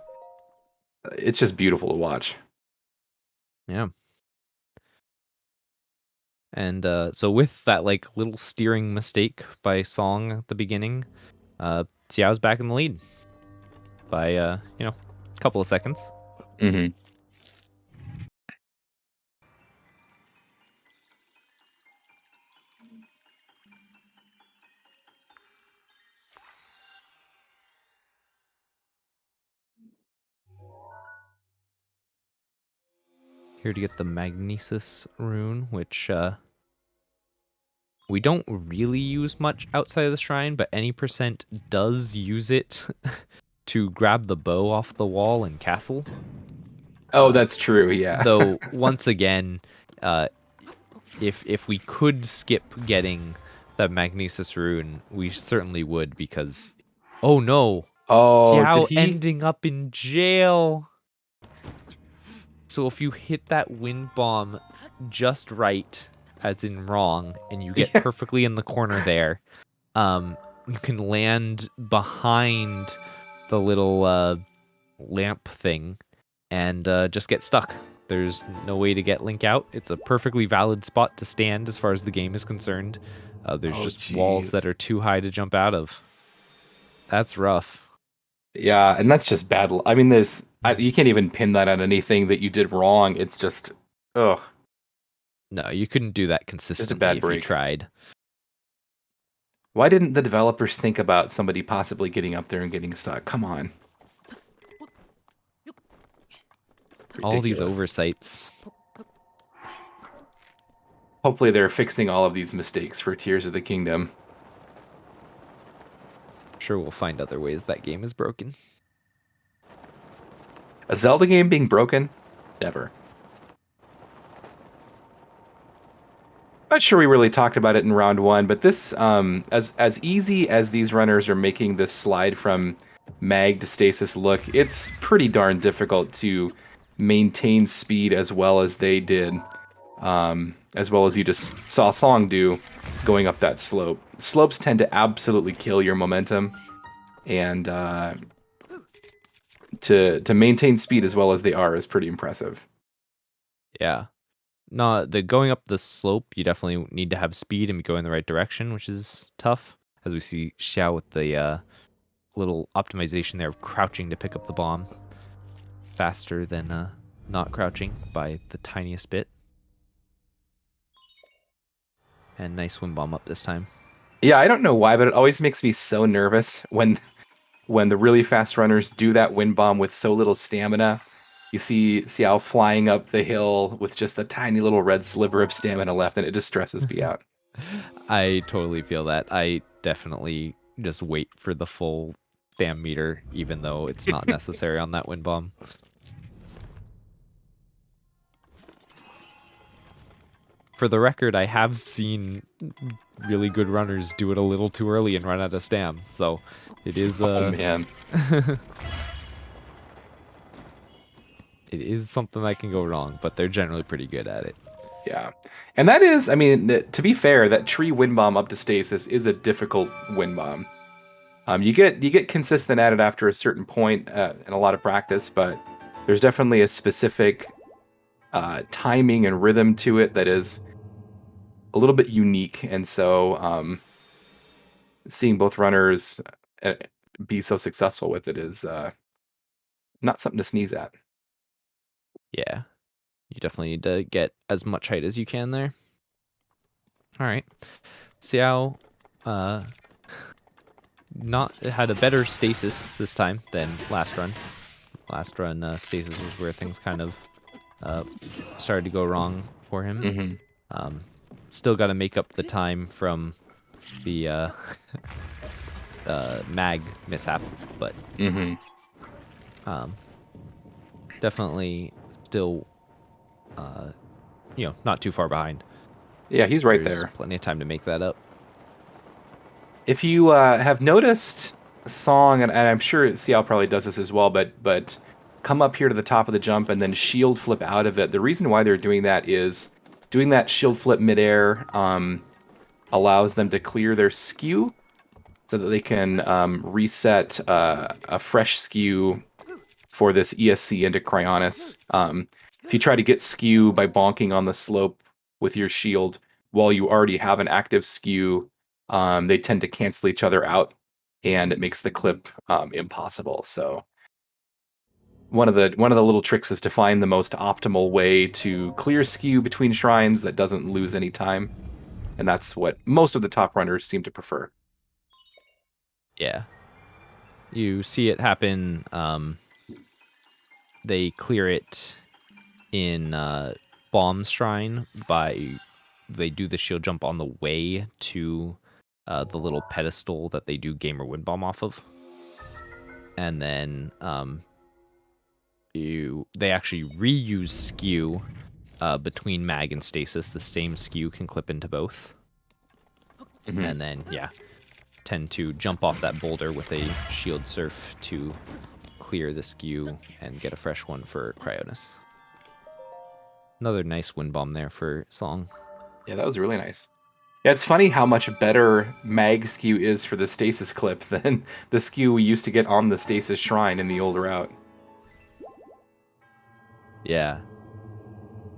Speaker 3: it's just beautiful to watch.
Speaker 2: Yeah. And so with that like little steering mistake by Song at the beginning, Xiao's back in the lead by a couple of seconds.
Speaker 3: Mm-hmm.
Speaker 2: Here to get the Magnesis rune, which we don't really use much outside of the shrine, but any percent does use it to grab the bow off the wall in castle.
Speaker 3: Oh, that's true. Yeah.
Speaker 2: Though once again, if we could skip getting the Magnesis rune, we certainly would, because oh no,
Speaker 3: Oh,
Speaker 2: Xiao
Speaker 3: did he?
Speaker 2: ending up in jail. So if you hit that wind bomb just right, as in wrong, and you get perfectly in the corner there, you can land behind the little lamp thing and just get stuck. There's no way to get Link out. It's a perfectly valid spot to stand as far as the game is concerned. There's just walls that are too high to jump out of. That's rough.
Speaker 3: Yeah, and that's just bad. I mean, you can't even pin that on anything that you did wrong. It's just, ugh.
Speaker 2: No, you couldn't do that consistently
Speaker 3: bad
Speaker 2: if
Speaker 3: break.
Speaker 2: you tried.
Speaker 3: Why didn't the developers think about somebody possibly getting up there and getting stuck? Come on.
Speaker 2: All these
Speaker 3: Ridiculous.
Speaker 2: oversights.
Speaker 3: Hopefully they're fixing all of these mistakes for Tears of the Kingdom.
Speaker 2: Sure, we'll find other ways that game is broken.
Speaker 3: A Zelda game being broken? Never. Not sure we really talked about it in round one, but this, as easy as these runners are making this slide from mag to stasis look, it's pretty darn difficult to maintain speed as well as they did, as well as you just saw Song do going up that slope. Slopes tend to absolutely kill your momentum, and to maintain speed as well as they are is pretty impressive.
Speaker 2: Yeah. No, the going up the slope, you definitely need to have speed and go in the right direction, which is tough. As we see Xiao with the little optimization there of crouching to pick up the bomb faster than not crouching by the tiniest bit. And nice wind bomb up this time.
Speaker 3: Yeah, I don't know why, but it always makes me so nervous when the really fast runners do that wind bomb with so little stamina. You see Xiao flying up the hill with just a tiny little red sliver of stamina left, and it just stresses me out.
Speaker 2: I totally feel that. I definitely just wait for the full stam meter, even though it's not necessary on that wind bomb. For the record, I have seen really good runners do it a little too early and run out of stam, so it is
Speaker 3: Oh man.
Speaker 2: It is something that can go wrong, but they're generally pretty good at it.
Speaker 3: Yeah. And that is, I mean, to be fair, that tree wind bomb up to stasis is a difficult wind bomb. You get consistent at it after a certain point and a lot of practice, but there's definitely a specific timing and rhythm to it that is a little bit unique. And so seeing both runners be so successful with it is not something to sneeze at.
Speaker 2: Yeah. You definitely need to get as much height as you can there. All right. Xiao had a better stasis this time than last run. Last run, stasis was where things kind of started to go wrong for him.
Speaker 3: Mm-hmm.
Speaker 2: Still got to make up the time from the mag mishap, but
Speaker 3: Mm-hmm.
Speaker 2: Definitely still, not too far behind.
Speaker 3: Yeah, he's right
Speaker 2: There's
Speaker 3: there.
Speaker 2: plenty of time to make that up.
Speaker 3: If you have noticed a song, and I'm sure Xiao probably does this as well, but come up here to the top of the jump and then shield flip out of it. The reason why they're doing that is doing that shield flip midair allows them to clear their skew so that they can reset a fresh skew for this ESC into Cryonis. If you try to get skew by bonking on the slope with your shield while you already have an active skew, they tend to cancel each other out, and it makes the clip impossible. So one of the little tricks is to find the most optimal way to clear skew between shrines that doesn't lose any time, and that's what most of the top runners seem to prefer.
Speaker 2: Yeah. You see it happen. They clear it in Bomb's Shrine they do the shield jump on the way to the little pedestal that they do Gamer Wind Bomb off of. And then they actually reuse skew between mag and stasis. The same skew can clip into both.
Speaker 3: Mm-hmm.
Speaker 2: And then, tend to jump off that boulder with a shield surf to clear the skew and get a fresh one for Cryonis. Another nice wind bomb there for Song.
Speaker 3: Yeah, that was really nice. Yeah, it's funny how much better mag skew is for the stasis clip than the skew we used to get on the stasis shrine in the old route.
Speaker 2: Yeah.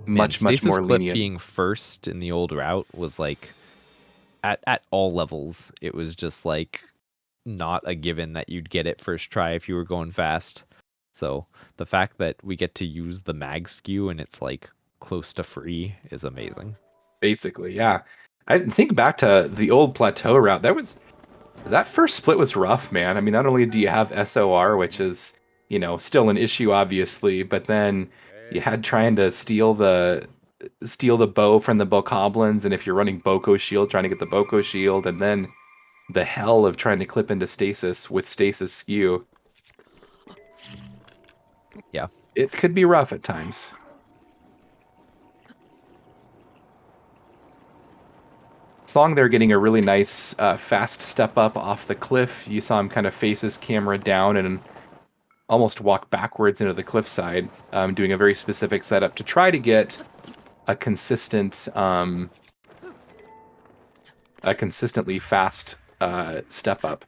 Speaker 3: Much
Speaker 2: stasis
Speaker 3: more
Speaker 2: clip
Speaker 3: lenient.
Speaker 2: being first in the old route was like at all levels, it was just like not a given that you'd get it first try if you were going fast. So the fact that we get to use the mag skew and it's like close to free is amazing.
Speaker 3: Basically, yeah. I think back to the old plateau route. That first split was rough, man. I mean, not only do you have SOR, which is, still an issue, obviously, but then you had trying to steal the bow from the bokoblins, and if you're running Boko Shield, trying to get the Boko Shield, and then the hell of trying to clip into stasis with stasis skew.
Speaker 2: Yeah.
Speaker 3: It could be rough at times. Song there getting a really nice fast step up off the cliff. You saw him kind of face his camera down and almost walk backwards into the cliffside, doing a very specific setup to try to get a consistently fast step up.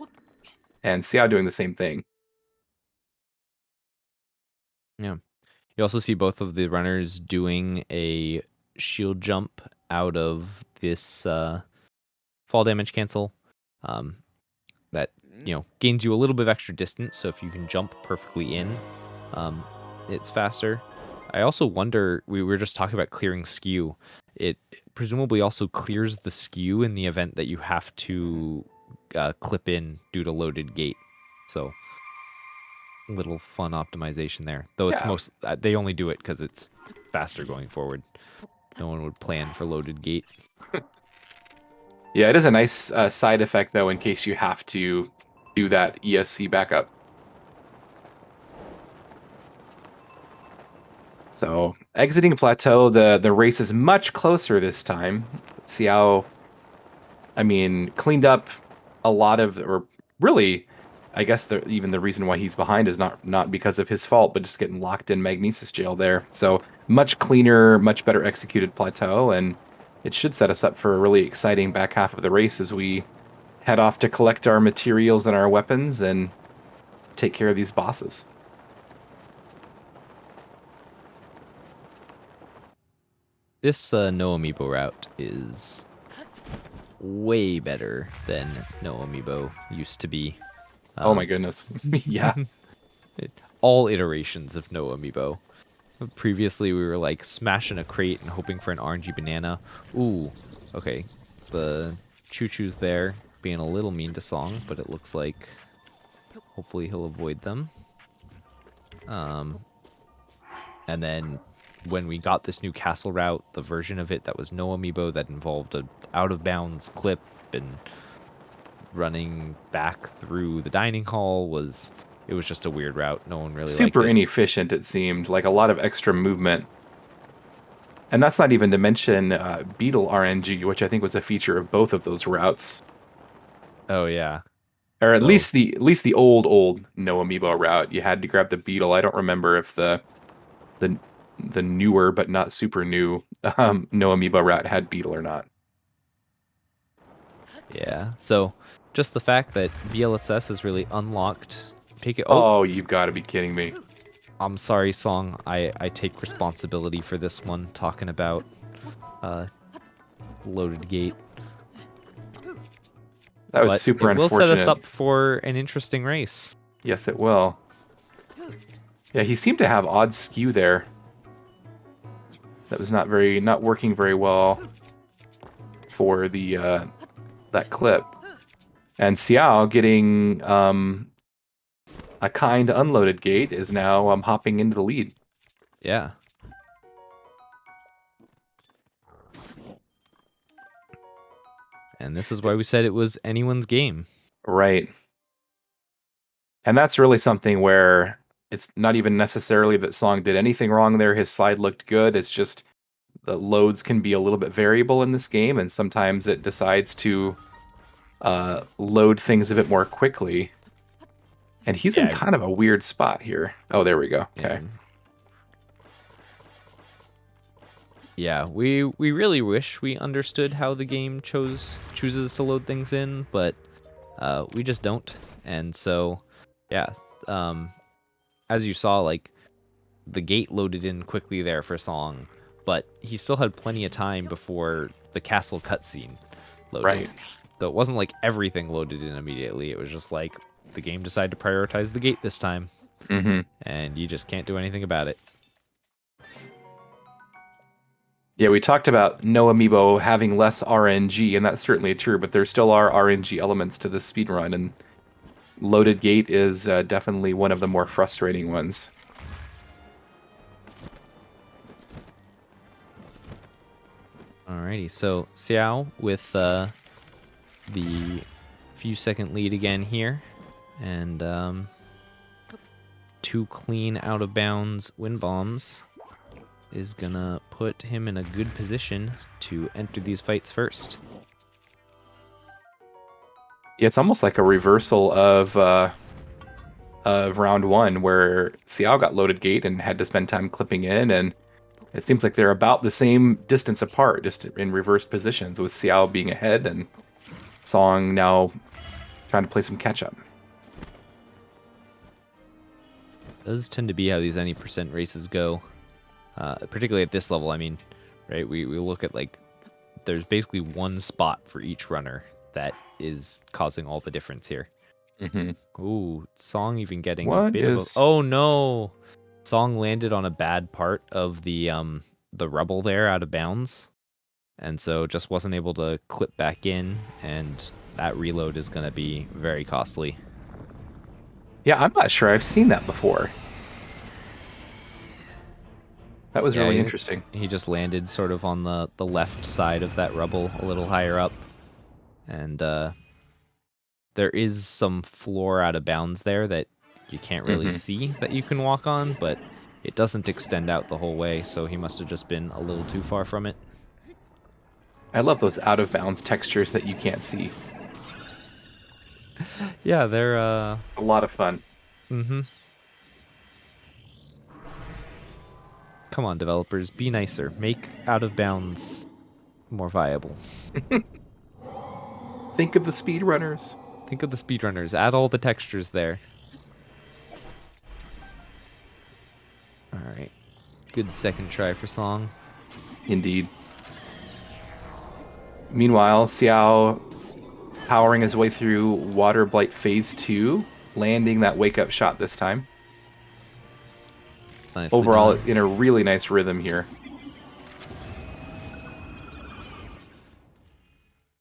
Speaker 3: And Xiao doing the same thing.
Speaker 2: Yeah. You also see both of the runners doing a shield jump out of this fall damage cancel. That gains you a little bit of extra distance. So if you can jump perfectly in, it's faster. I also wonder, we were just talking about clearing skew. It presumably also clears the skew in the event that you have to clip in due to loaded gate. So little fun optimization there. Though it's they only do it because it's faster going forward. No one would plan for loaded gate.
Speaker 3: Yeah, it is a nice side effect, though, in case you have to do that ESC backup. So, exiting plateau, the race is much closer this time. Xiao, cleaned up a lot of, or really, I guess even the reason why he's behind is not because of his fault, but just getting locked in Magnesis jail there. So, much cleaner, much better executed plateau, and it should set us up for a really exciting back half of the race as we head off to collect our materials and our weapons and take care of these bosses.
Speaker 2: This No Amiibo route is way better than No Amiibo used to be.
Speaker 3: Oh my goodness. Yeah.
Speaker 2: All iterations of No Amiibo. Previously, we were like smashing a crate and hoping for an RNG banana. Ooh, okay. The choo-choo's there, being a little mean to Song, but it looks like hopefully he'll avoid them. And then when we got this new castle route, the version of it that was no amiibo that involved a out-of-bounds clip and running back through the dining hall was just a weird route. No one really
Speaker 3: Super
Speaker 2: liked it.
Speaker 3: inefficient, it seemed. Like a lot of extra movement. And that's not even to mention Beetle RNG, which I think was a feature of both of those routes.
Speaker 2: Oh yeah.
Speaker 3: Or at
Speaker 2: So-
Speaker 3: least the old no amiibo route. You had to grab the Beetle. I don't remember if the newer but not super new no amiibo route had Beetle or not.
Speaker 2: Yeah. So just the fact that VLSS is really unlocked. Take it.
Speaker 3: Oh, you've got to be kidding me.
Speaker 2: I'm sorry, Song. I take responsibility for this one. Talking about loaded gate.
Speaker 3: That was
Speaker 2: But
Speaker 3: super
Speaker 2: it will
Speaker 3: unfortunate.
Speaker 2: set us up for an interesting race.
Speaker 3: Yes, it will. Yeah, he seemed to have odd skew there. That was not working very well for the that clip. And Xiao getting a kind unloaded gate is now hopping into the lead.
Speaker 2: Yeah. And this is why we said it was anyone's game.
Speaker 3: Right. And that's really something where it's not even necessarily that Song did anything wrong there. His slide looked good. It's just the loads can be a little bit variable in this game, and sometimes it decides to load things a bit more quickly. And he's in kind of a weird spot here. Oh, there we go. Okay.
Speaker 2: Yeah, we really wish we understood how the game chooses to load things in, but we just don't. And so, yeah, as you saw, like the gate loaded in quickly there for Song, but he still had plenty of time before the castle cutscene loaded.
Speaker 3: Right.
Speaker 2: So it wasn't like everything loaded in immediately. It was just like the game decided to prioritize the gate this time, and you just can't do anything about it.
Speaker 3: Yeah, we talked about no amiibo having less RNG, and that's certainly true, but there still are RNG elements to the speedrun, and loaded gate is definitely one of the more frustrating ones.
Speaker 2: Alrighty, so Xiao with the few second lead again here, and 2 clean out of bounds wind bombs is gonna put him in a good position to enter these fights first.
Speaker 3: Yeah, it's almost like a reversal of round 1, where Xiao got loaded gate and had to spend time clipping in, and it seems like they're about the same distance apart, just in reverse positions, with Xiao being ahead and Song now trying to play some catch up.
Speaker 2: Does tend to be how these any percent races go, particularly at this level. I mean, right? We look at like there's basically one spot for each runner that is causing all the difference here. Ooh, Song even getting a bit of a... Oh no! Song landed on a bad part of the rubble there out of bounds, and so just wasn't able to clip back in, and that reload is going to be very costly.
Speaker 3: Yeah, I'm not sure I've seen that before. That was really interesting.
Speaker 2: He just landed sort of on the left side of that rubble, a little higher up, and there is some floor out of bounds there that you can't really see that you can walk on, but it doesn't extend out the whole way, so he must have just been a little too far from it.
Speaker 3: I love those out of bounds textures that you can't see.
Speaker 2: Yeah, they're
Speaker 3: it's a lot of fun.
Speaker 2: Come on, developers, be nicer. Make out of bounds more viable.
Speaker 3: Think of the speedrunners.
Speaker 2: Think of the speedrunners. Add all the textures there. Alright. Good second try for Song.
Speaker 3: Indeed. Meanwhile, Xiao powering his way through Water Blight Phase 2, landing that wake-up shot this time.
Speaker 2: Nicely
Speaker 3: overall
Speaker 2: done.
Speaker 3: in a really nice rhythm here.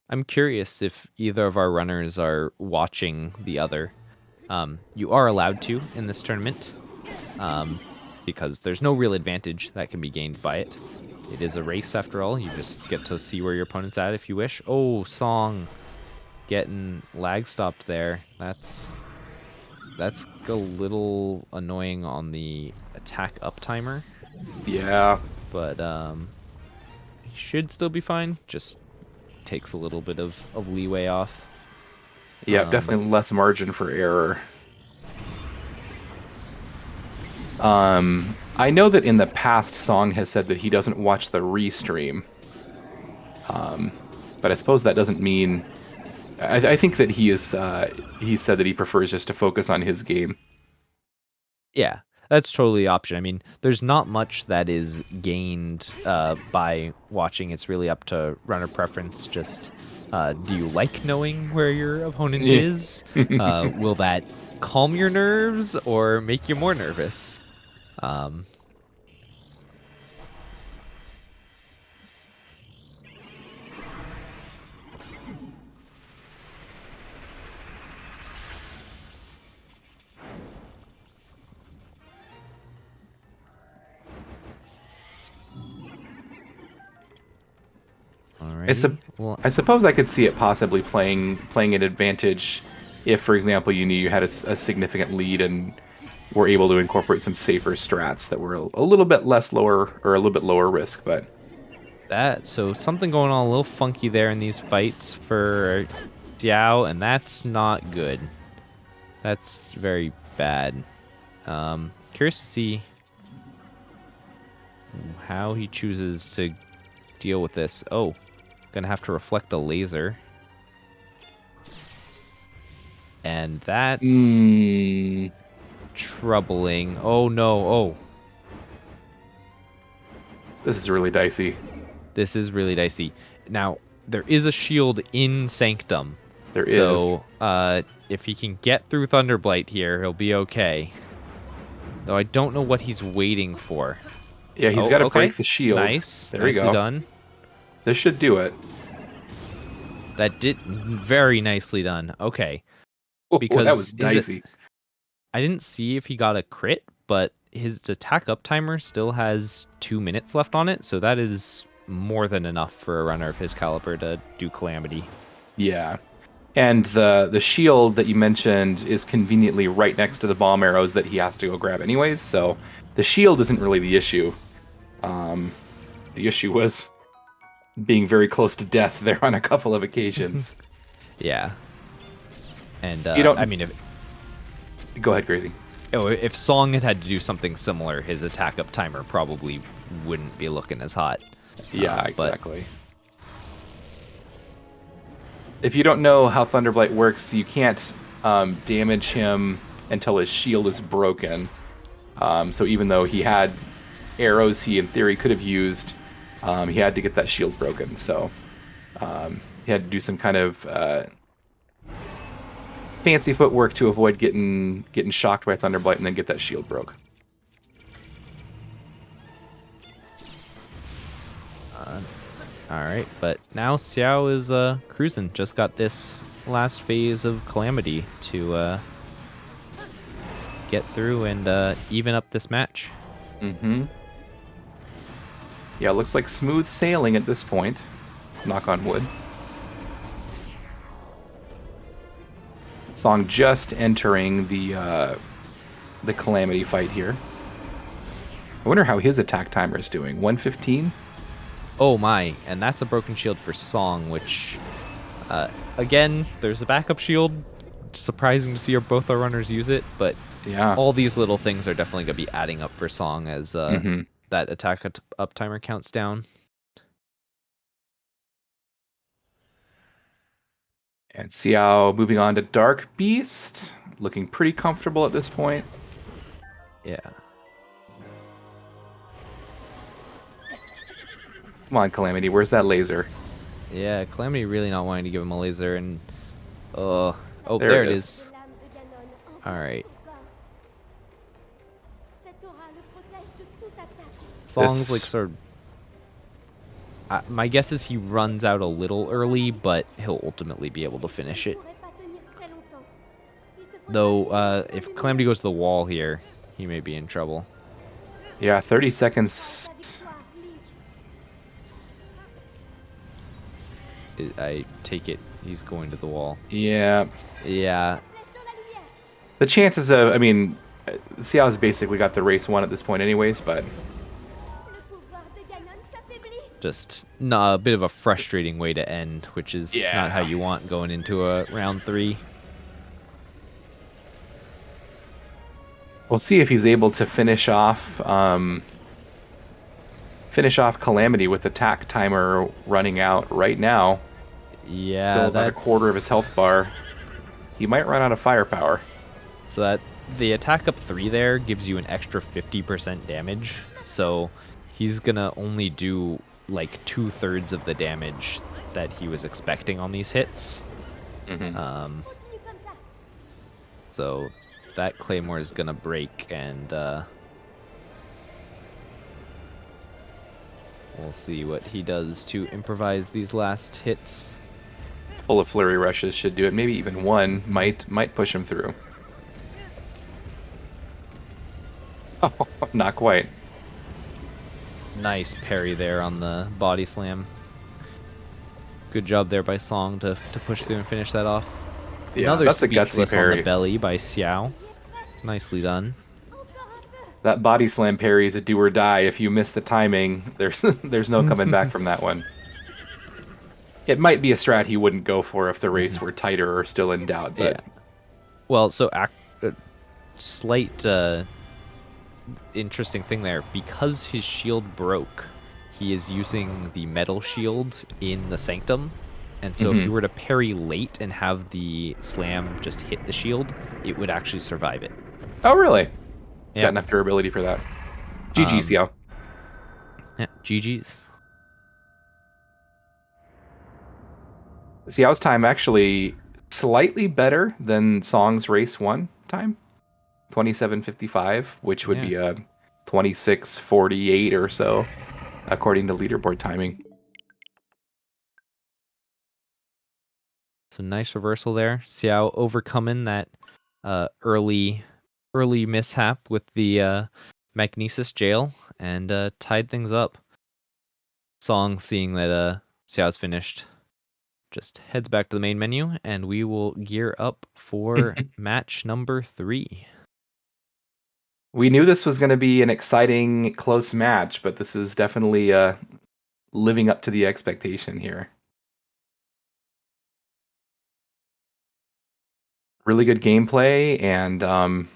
Speaker 2: I'm curious if either of our runners are watching the other. You are allowed to in this tournament, because there's no real advantage that can be gained by it. It is a race after all. You just get to see where your opponent's at if you wish. Oh, Song getting lag stopped there. That's a little annoying on the attack up timer,
Speaker 3: Yeah.
Speaker 2: but he should still be fine. Just takes a little bit of leeway off.
Speaker 3: Yeah, definitely less margin for error. I know that in the past, Song has said that he doesn't watch the restream. But I suppose that doesn't mean... I think that he said that he prefers just to focus on his game.
Speaker 2: Yeah, that's totally the option. I mean, there's not much that is gained by watching. It's really up to runner preference. Just do you like knowing where your opponent is? Will that calm your nerves or make you more nervous?
Speaker 3: I suppose I could see it possibly playing an advantage if, for example, you knew you had a significant lead and were able to incorporate some safer strats that were a little bit lower risk. But
Speaker 2: so something going on a little funky there in these fights for Xiao, and that's not good. That's very bad. Curious to see how he chooses to deal with this. Oh, gonna have to reflect a laser. And that's troubling. Oh no, oh.
Speaker 3: This is really dicey.
Speaker 2: This is really dicey. Now, there is a shield in Sanctum.
Speaker 3: There is.
Speaker 2: So, if he can get through Thunderblight here, he'll be okay. Though I don't know what he's waiting for.
Speaker 3: Yeah, he's got to break the shield.
Speaker 2: Nice.
Speaker 3: There we go.
Speaker 2: Nicely done.
Speaker 3: This should do it.
Speaker 2: That did very nicely done. Okay.
Speaker 3: Because that was dicey.
Speaker 2: I didn't see if he got a crit, but his attack up timer still has 2 minutes left on it, so that is more than enough for a runner of his caliber to do Calamity.
Speaker 3: Yeah. And the shield that you mentioned is conveniently right next to the bomb arrows that he has to go grab anyways, so the shield isn't really the issue. The issue was being very close to death there on a couple of occasions.
Speaker 2: Yeah. And,
Speaker 3: I mean, go ahead, Crazy.
Speaker 2: Oh, if Song had to do something similar, his attack up timer probably wouldn't be looking as hot.
Speaker 3: Yeah, exactly. If you don't know how Thunderblight works, you can't damage him until his shield is broken. So even though he had arrows he, in theory, could have used, he had to get that shield broken. So he had to do some kind of fancy footwork to avoid getting shocked by Thunderblight and then get that shield broke.
Speaker 2: Alright, but now Xiao is cruising. Just got this last phase of Calamity to get through and even up this match.
Speaker 3: Mm-hmm. Yeah, it looks like smooth sailing at this point. Knock on wood. Song just entering the Calamity fight here. I wonder how his attack timer is doing. 115?
Speaker 2: Oh my, and that's a broken shield for Song, which, again, there's a backup shield. Surprising to see both our runners use it, but
Speaker 3: yeah,
Speaker 2: all these little things are definitely going to be adding up for Song as that attack up timer counts down.
Speaker 3: And Xiao moving on to Dark Beast, looking pretty comfortable at this point.
Speaker 2: Yeah.
Speaker 3: Come on, Calamity, where's that laser?
Speaker 2: Yeah, Calamity really not wanting to give him a laser, and oh,
Speaker 3: there
Speaker 2: it is. All right. Song's like sort of. My guess is he runs out a little early, but he'll ultimately be able to finish it. Though, if Calamity goes to the wall here, he may be in trouble.
Speaker 3: Yeah, 30 seconds.
Speaker 2: I take it he's going to the wall.
Speaker 3: Yeah.
Speaker 2: Yeah.
Speaker 3: The chances of, I mean, Xiao's basically got the race won at this point anyways, but...
Speaker 2: Just a bit of a frustrating way to end, which is not how you want going into a round 3.
Speaker 3: We'll see if he's able to finish off Calamity with attack timer running out right now.
Speaker 2: Yeah,
Speaker 3: still about a quarter of his health bar. He might run out of firepower.
Speaker 2: So that the attack up 3 there gives you an extra 50% damage. So he's gonna only do like 2/3 of the damage that he was expecting on these hits. So that Claymore is gonna break, and we'll see what he does to improvise these last hits.
Speaker 3: Full of flurry rushes should do it. Maybe even one might push him through. Oh, not quite.
Speaker 2: Nice parry there on the body slam. Good job there by Song to push through and finish that off.
Speaker 3: Yeah,
Speaker 2: Another
Speaker 3: that's a gutsy
Speaker 2: speechless on
Speaker 3: parry.
Speaker 2: the belly by Xiao. Nicely done.
Speaker 3: That body slam parry is a do or die. If you miss the timing, there's no coming back from that one. It might be a strat he wouldn't go for if the race were tighter or still in doubt. But
Speaker 2: Yeah. Well, so slight interesting thing there. Because his shield broke, he is using the metal shield in the Sanctum. And so if you were to parry late and have the slam just hit the shield, it would actually survive it.
Speaker 3: Oh, really? It's
Speaker 2: Yeah.
Speaker 3: got enough durability for that. GG, Xiao.
Speaker 2: Yeah, GG's.
Speaker 3: Xiao's time actually slightly better than Song's race 1 time. 27:55, which would be a 26:48 or so, according to leaderboard timing.
Speaker 2: So nice reversal there. Xiao overcoming that early mishap with the Magnesis jail and tied things up. Song, seeing that Xiao's finished, just heads back to the main menu, and we will gear up for match number 3.
Speaker 3: We knew this was going to be an exciting, close match, but this is definitely living up to the expectation here. Really good gameplay, and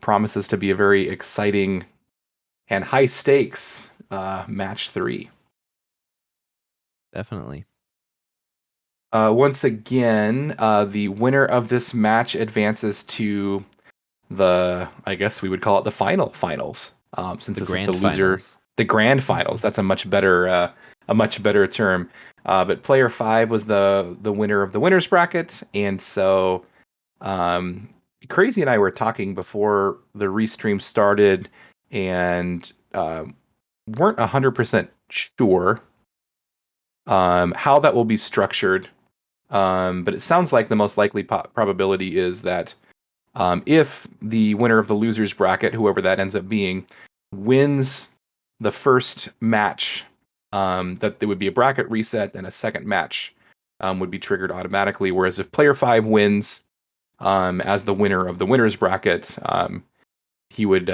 Speaker 3: promises to be a very exciting and high stakes match 3.
Speaker 2: Definitely.
Speaker 3: Once again, the winner of this match advances to I guess we would call it the finals. Since this is the loser, the grand finals. That's a much better term. But player 5 was the winner of the winners bracket, and so Crazy and I were talking before the restream started, and weren't 100% sure how that will be structured. But it sounds like the most likely probability is that if the winner of the losers bracket, whoever that ends up being, wins the first match, that there would be a bracket reset, and a second match would be triggered automatically. Whereas if player 5 wins as the winner of the winners bracket, he would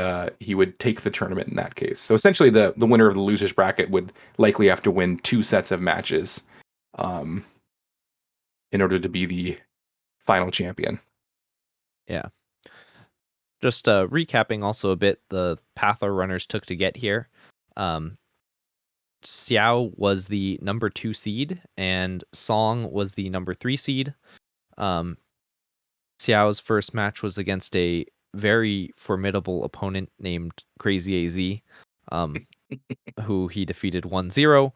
Speaker 3: take the tournament in that case. So essentially, the winner of the losers bracket would likely have to win 2 sets of matches in order to be the final champion.
Speaker 2: Yeah. Just recapping also a bit the path our runners took to get here. Xiao was the number 2 seed, and Song was the number 3 seed. Xiao's first match was against a very formidable opponent named Crazy AZ, who he defeated 1-0,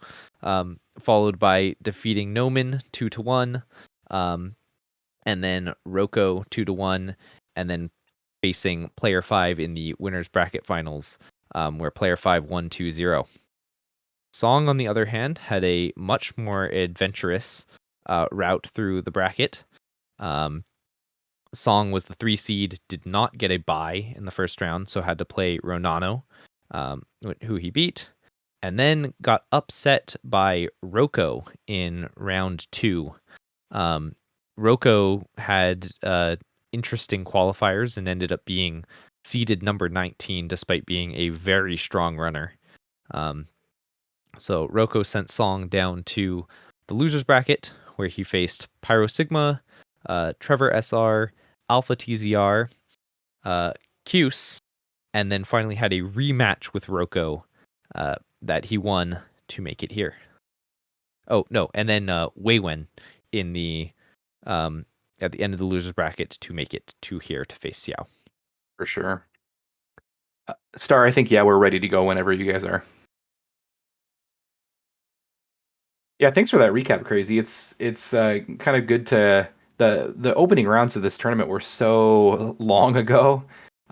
Speaker 2: followed by defeating Noman 2-1, and then Roko 2-1, and then facing player 5 in the winners bracket finals, where player 5 won 2-0. Song, on the other hand, had a much more adventurous route through the bracket. Song was the 3 seed, did not get a bye in the first round, so had to play Ronano, who he beat, and then got upset by Roko in round 2. Roko had interesting qualifiers and ended up being seeded number 19 despite being a very strong runner. So Roko sent Song down to the losers bracket where he faced Pyro Sigma, Trevor SR, Alpha TZR, Cuse, and then finally had a rematch with Roko that he won to make it here. Oh no, and then Weiwen in the at the end of the losers bracket to make it to here to face Xiao.
Speaker 3: For sure. Star, I think we're ready to go whenever you guys are. Yeah, thanks for that recap, Crazy. It's kind of good to the opening rounds of this tournament were so long ago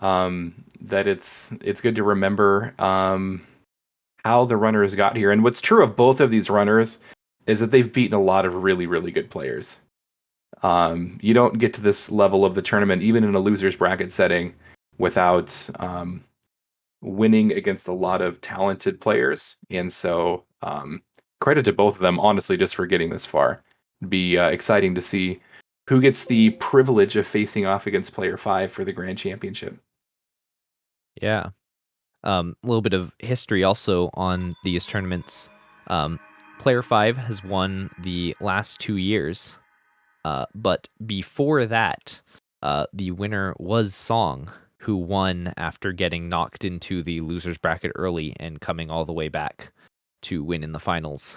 Speaker 3: that it's good to remember how the runners got here. And what's true of both of these runners is that they've beaten a lot of really, really good players. You don't get to this level of the tournament, even in a loser's bracket setting, without winning against a lot of talented players. And so credit to both of them, honestly, just for getting this far. It'd be exciting to see who gets the privilege of facing off against player 5 for the Grand Championship.
Speaker 2: Yeah. A little bit of history also on these tournaments. Player 5 has won the last 2 years, but before that, the winner was Song, who won after getting knocked into the losers bracket early and coming all the way back to win in the finals.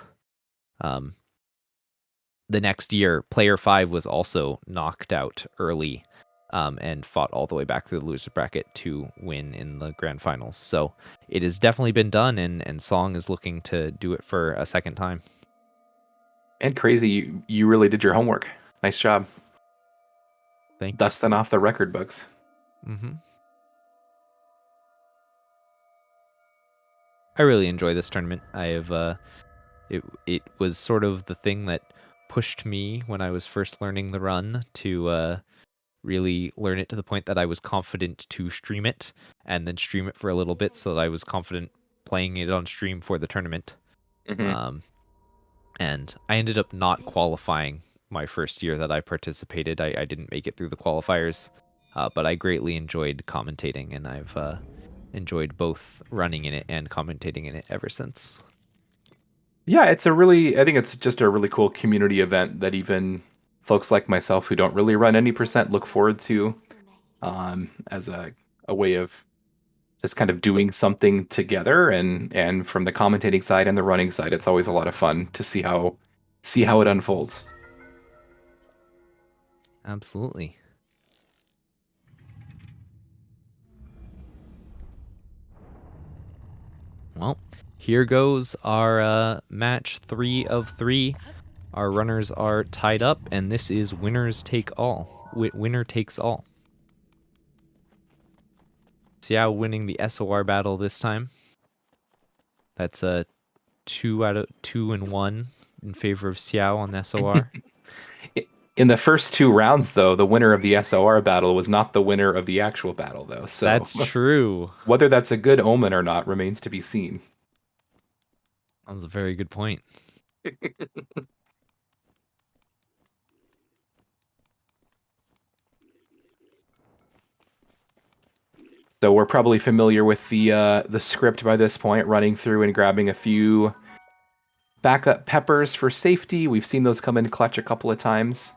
Speaker 2: The next year, player 5 was also knocked out early and fought all the way back through the loser bracket to win in the grand finals. So it has definitely been done, and Song is looking to do it for a second time.
Speaker 3: And Crazy, you really did your homework. Nice job.
Speaker 2: Thank you.
Speaker 3: Dusting off the record books.
Speaker 2: Mm-hmm. I really enjoy this tournament. I have it was sort of the thing that pushed me when I was first learning the run to really learn it to the point that I was confident to stream it and then stream it for a little bit so that I was confident playing it on stream for the tournament.
Speaker 3: Mm-hmm.
Speaker 2: And I ended up not qualifying my first year that I participated. I didn't make it through the qualifiers, but I greatly enjoyed commentating, and I've enjoyed both running in it and commentating in it ever since.
Speaker 3: Yeah, I think it's just a really cool community event that even folks like myself who don't really run any percent look forward to as a way of just kind of doing something together. And from the commentating side and the running side, it's always a lot of fun to see how it unfolds.
Speaker 2: Absolutely. Well, here goes our match 3 of 3. Our runners are tied up, and this is winners take all. Winner takes all. Xiao winning the SOR battle this time. That's a 2 out of 2 and 1 in favor of Xiao on SOR.
Speaker 3: In the first 2 rounds, though, the winner of the SOR battle was not the winner of the actual battle, though. So
Speaker 2: that's true.
Speaker 3: Whether that's a good omen or not remains to be seen.
Speaker 2: That was a very good point.
Speaker 3: So we're probably familiar with the script by this point, running through and grabbing a few backup peppers for safety. We've seen those come in clutch a couple of times.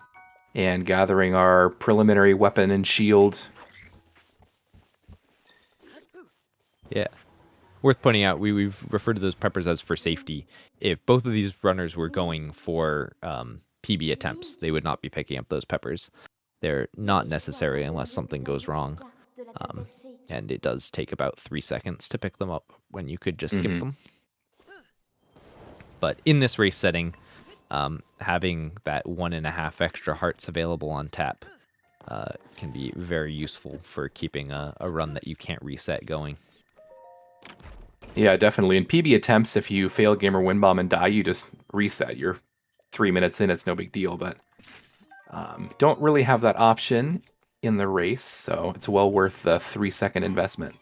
Speaker 3: And gathering our preliminary weapon and shield.
Speaker 2: Yeah. Worth pointing out, we've referred to those peppers as for safety. If both of these runners were going for PB attempts, they would not be picking up those peppers. They're not necessary unless something goes wrong. And it does take about 3 seconds to pick them up when you could just skip them. But in this race setting, having that 1.5 extra hearts available on tap can be very useful for keeping a run that you can't reset going.
Speaker 3: Yeah, definitely. In PB attempts, if you fail Gamer Win Bomb and die, you just reset. You're 3 minutes in, it's no big deal, but don't really have that option in the race, so it's well worth the 3-second investment.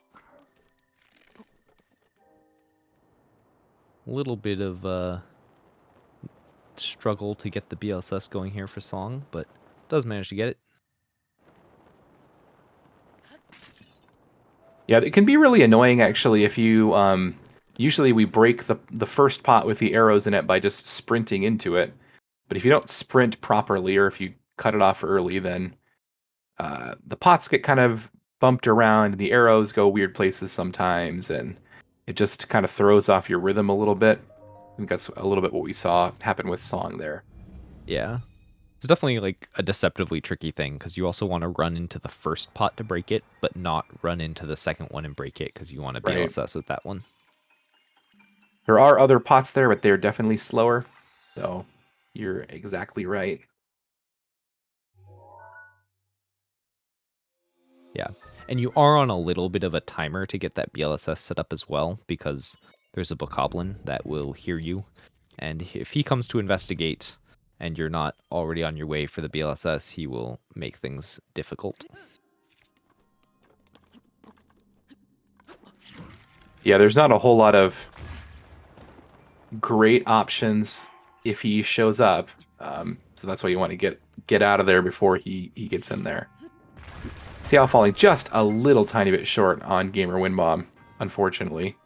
Speaker 2: A little bit of struggle to get the BLSS going here for Song, but does manage to get it.
Speaker 3: Yeah, it can be really annoying actually if you usually we break the first pot with the arrows in it by just sprinting into it. But if you don't sprint properly or if you cut it off early, then the pots get kind of bumped around and the arrows go weird places sometimes, and it just kind of throws off your rhythm a little bit. I think that's a little bit what we saw happen with Song there.
Speaker 2: Yeah. It's definitely like a deceptively tricky thing because you also want to run into the first pot to break it, but not run into the second one and break it because you want to
Speaker 3: Right.
Speaker 2: BLSS with that one.
Speaker 3: There are other pots there, but they're definitely slower. So you're exactly right.
Speaker 2: Yeah. And you are on a little bit of a timer to get that BLSS set up as well because there's a bokoblin that will hear you. And if he comes to investigate and you're not already on your way for the BLSS, he will make things difficult.
Speaker 3: Yeah, there's not a whole lot of great options if he shows up. So that's why you want to get out of there before he gets in there. Xiao falling just a little tiny bit short on Gamer Win Bomb, unfortunately.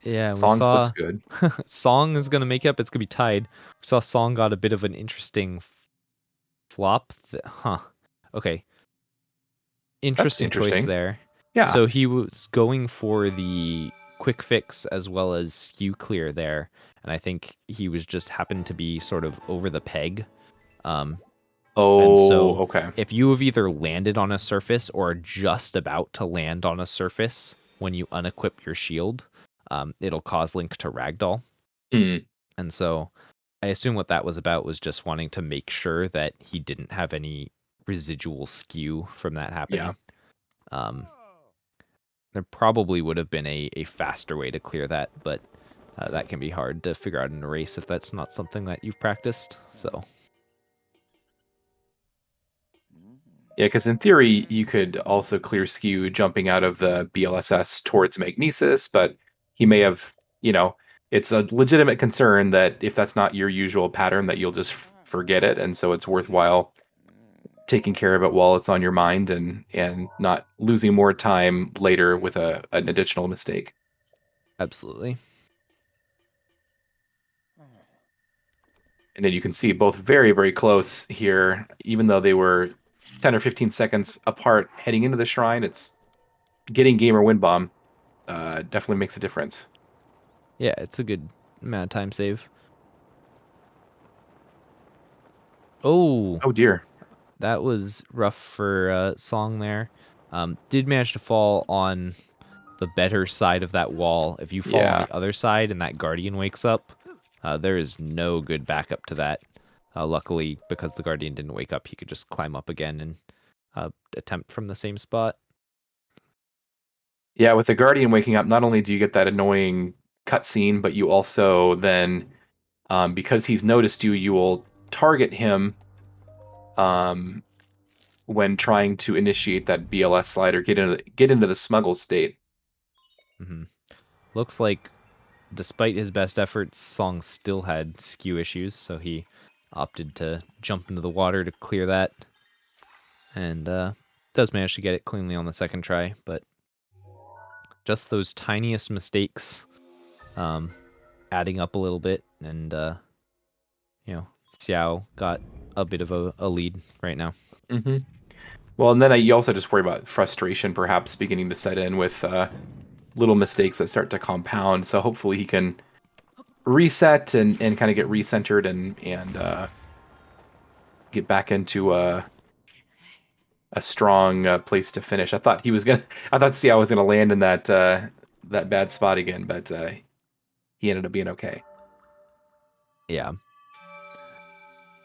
Speaker 2: Yeah, we
Speaker 3: Songs looks
Speaker 2: saw
Speaker 3: good.
Speaker 2: Song is going to make up. It's going to be tied. We saw Song got a bit of an interesting flop. Huh. Okay.
Speaker 3: That's
Speaker 2: Interesting choice
Speaker 3: interesting.
Speaker 2: there.
Speaker 3: Yeah.
Speaker 2: So he was going for the quick fix as well as skew clear there. And I think he was just happened to be sort of over the peg. And so
Speaker 3: Okay.
Speaker 2: if you have either landed on a surface or are just about to land on a surface when you unequip your shield, it'll cause Link to ragdoll.
Speaker 3: Hmm.
Speaker 2: And so I assume what that was about was just wanting to make sure that he didn't have any residual skew from that happening.
Speaker 3: Yeah.
Speaker 2: There probably would have been a faster way to clear that, but that can be hard to figure out in a race if that's not something that you've practiced. So
Speaker 3: Yeah, because in theory, you could also clear skew jumping out of the BLSS towards Magnesis, but he may have, it's a legitimate concern that if that's not your usual pattern, that you'll just forget it, and so it's worthwhile taking care of it while it's on your mind and not losing more time later with an additional mistake.
Speaker 2: absolutely.
Speaker 3: And then you can see both very, very close here, even though they were 10 or 15 seconds apart heading into the shrine. It's getting Gamer Win Bomb definitely makes a difference.
Speaker 2: Yeah, it's a good amount of time save. Oh,
Speaker 3: Oh dear.
Speaker 2: that was rough for Song there. Did manage to fall on the better side of that wall. If you fall on
Speaker 3: Yeah.
Speaker 2: the other side and that Guardian wakes up, there is no good backup to that. Luckily, because the Guardian didn't wake up, he could just climb up again and attempt from the same spot.
Speaker 3: Yeah, with the Guardian waking up, not only do you get that annoying cutscene, but you also then, because he's noticed you, you will target him um, when trying to initiate that BLS slide or get into the smuggle state.
Speaker 2: Mm-hmm. Looks like, despite his best efforts, Song still had skew issues, so he opted to jump into the water to clear that. And does manage to get it cleanly on the second try, but just those tiniest mistakes adding up a little bit, and Xiao got a bit of a lead right now.
Speaker 3: Mm-hmm. Well, and then you also just worry about frustration perhaps beginning to set in with little mistakes that start to compound. So hopefully he can reset and kind of get recentered and get back into a strong place to finish. I thought Xiao was gonna land in that bad spot again, but he ended up being okay.
Speaker 2: Yeah.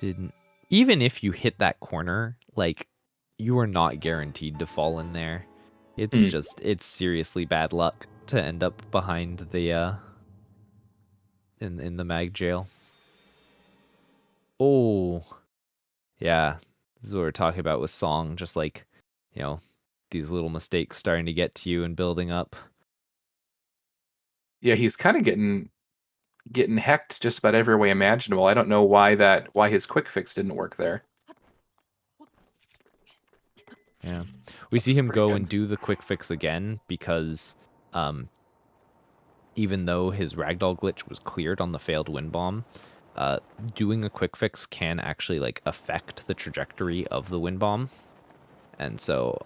Speaker 2: Didn't even if you hit that corner, like you are not guaranteed to fall in there. It's seriously bad luck to end up behind the in the mag jail. Oh, yeah. This is what we're talking about with Song, just like, these little mistakes starting to get to you and building up.
Speaker 3: Yeah, he's kind of getting hecked just about every way imaginable. I don't know why his quick fix didn't work there.
Speaker 2: Yeah. We see him go and do the quick fix again because even though his ragdoll glitch was cleared on the failed wind bomb, doing a quick fix can actually like affect the trajectory of the wind bomb. And so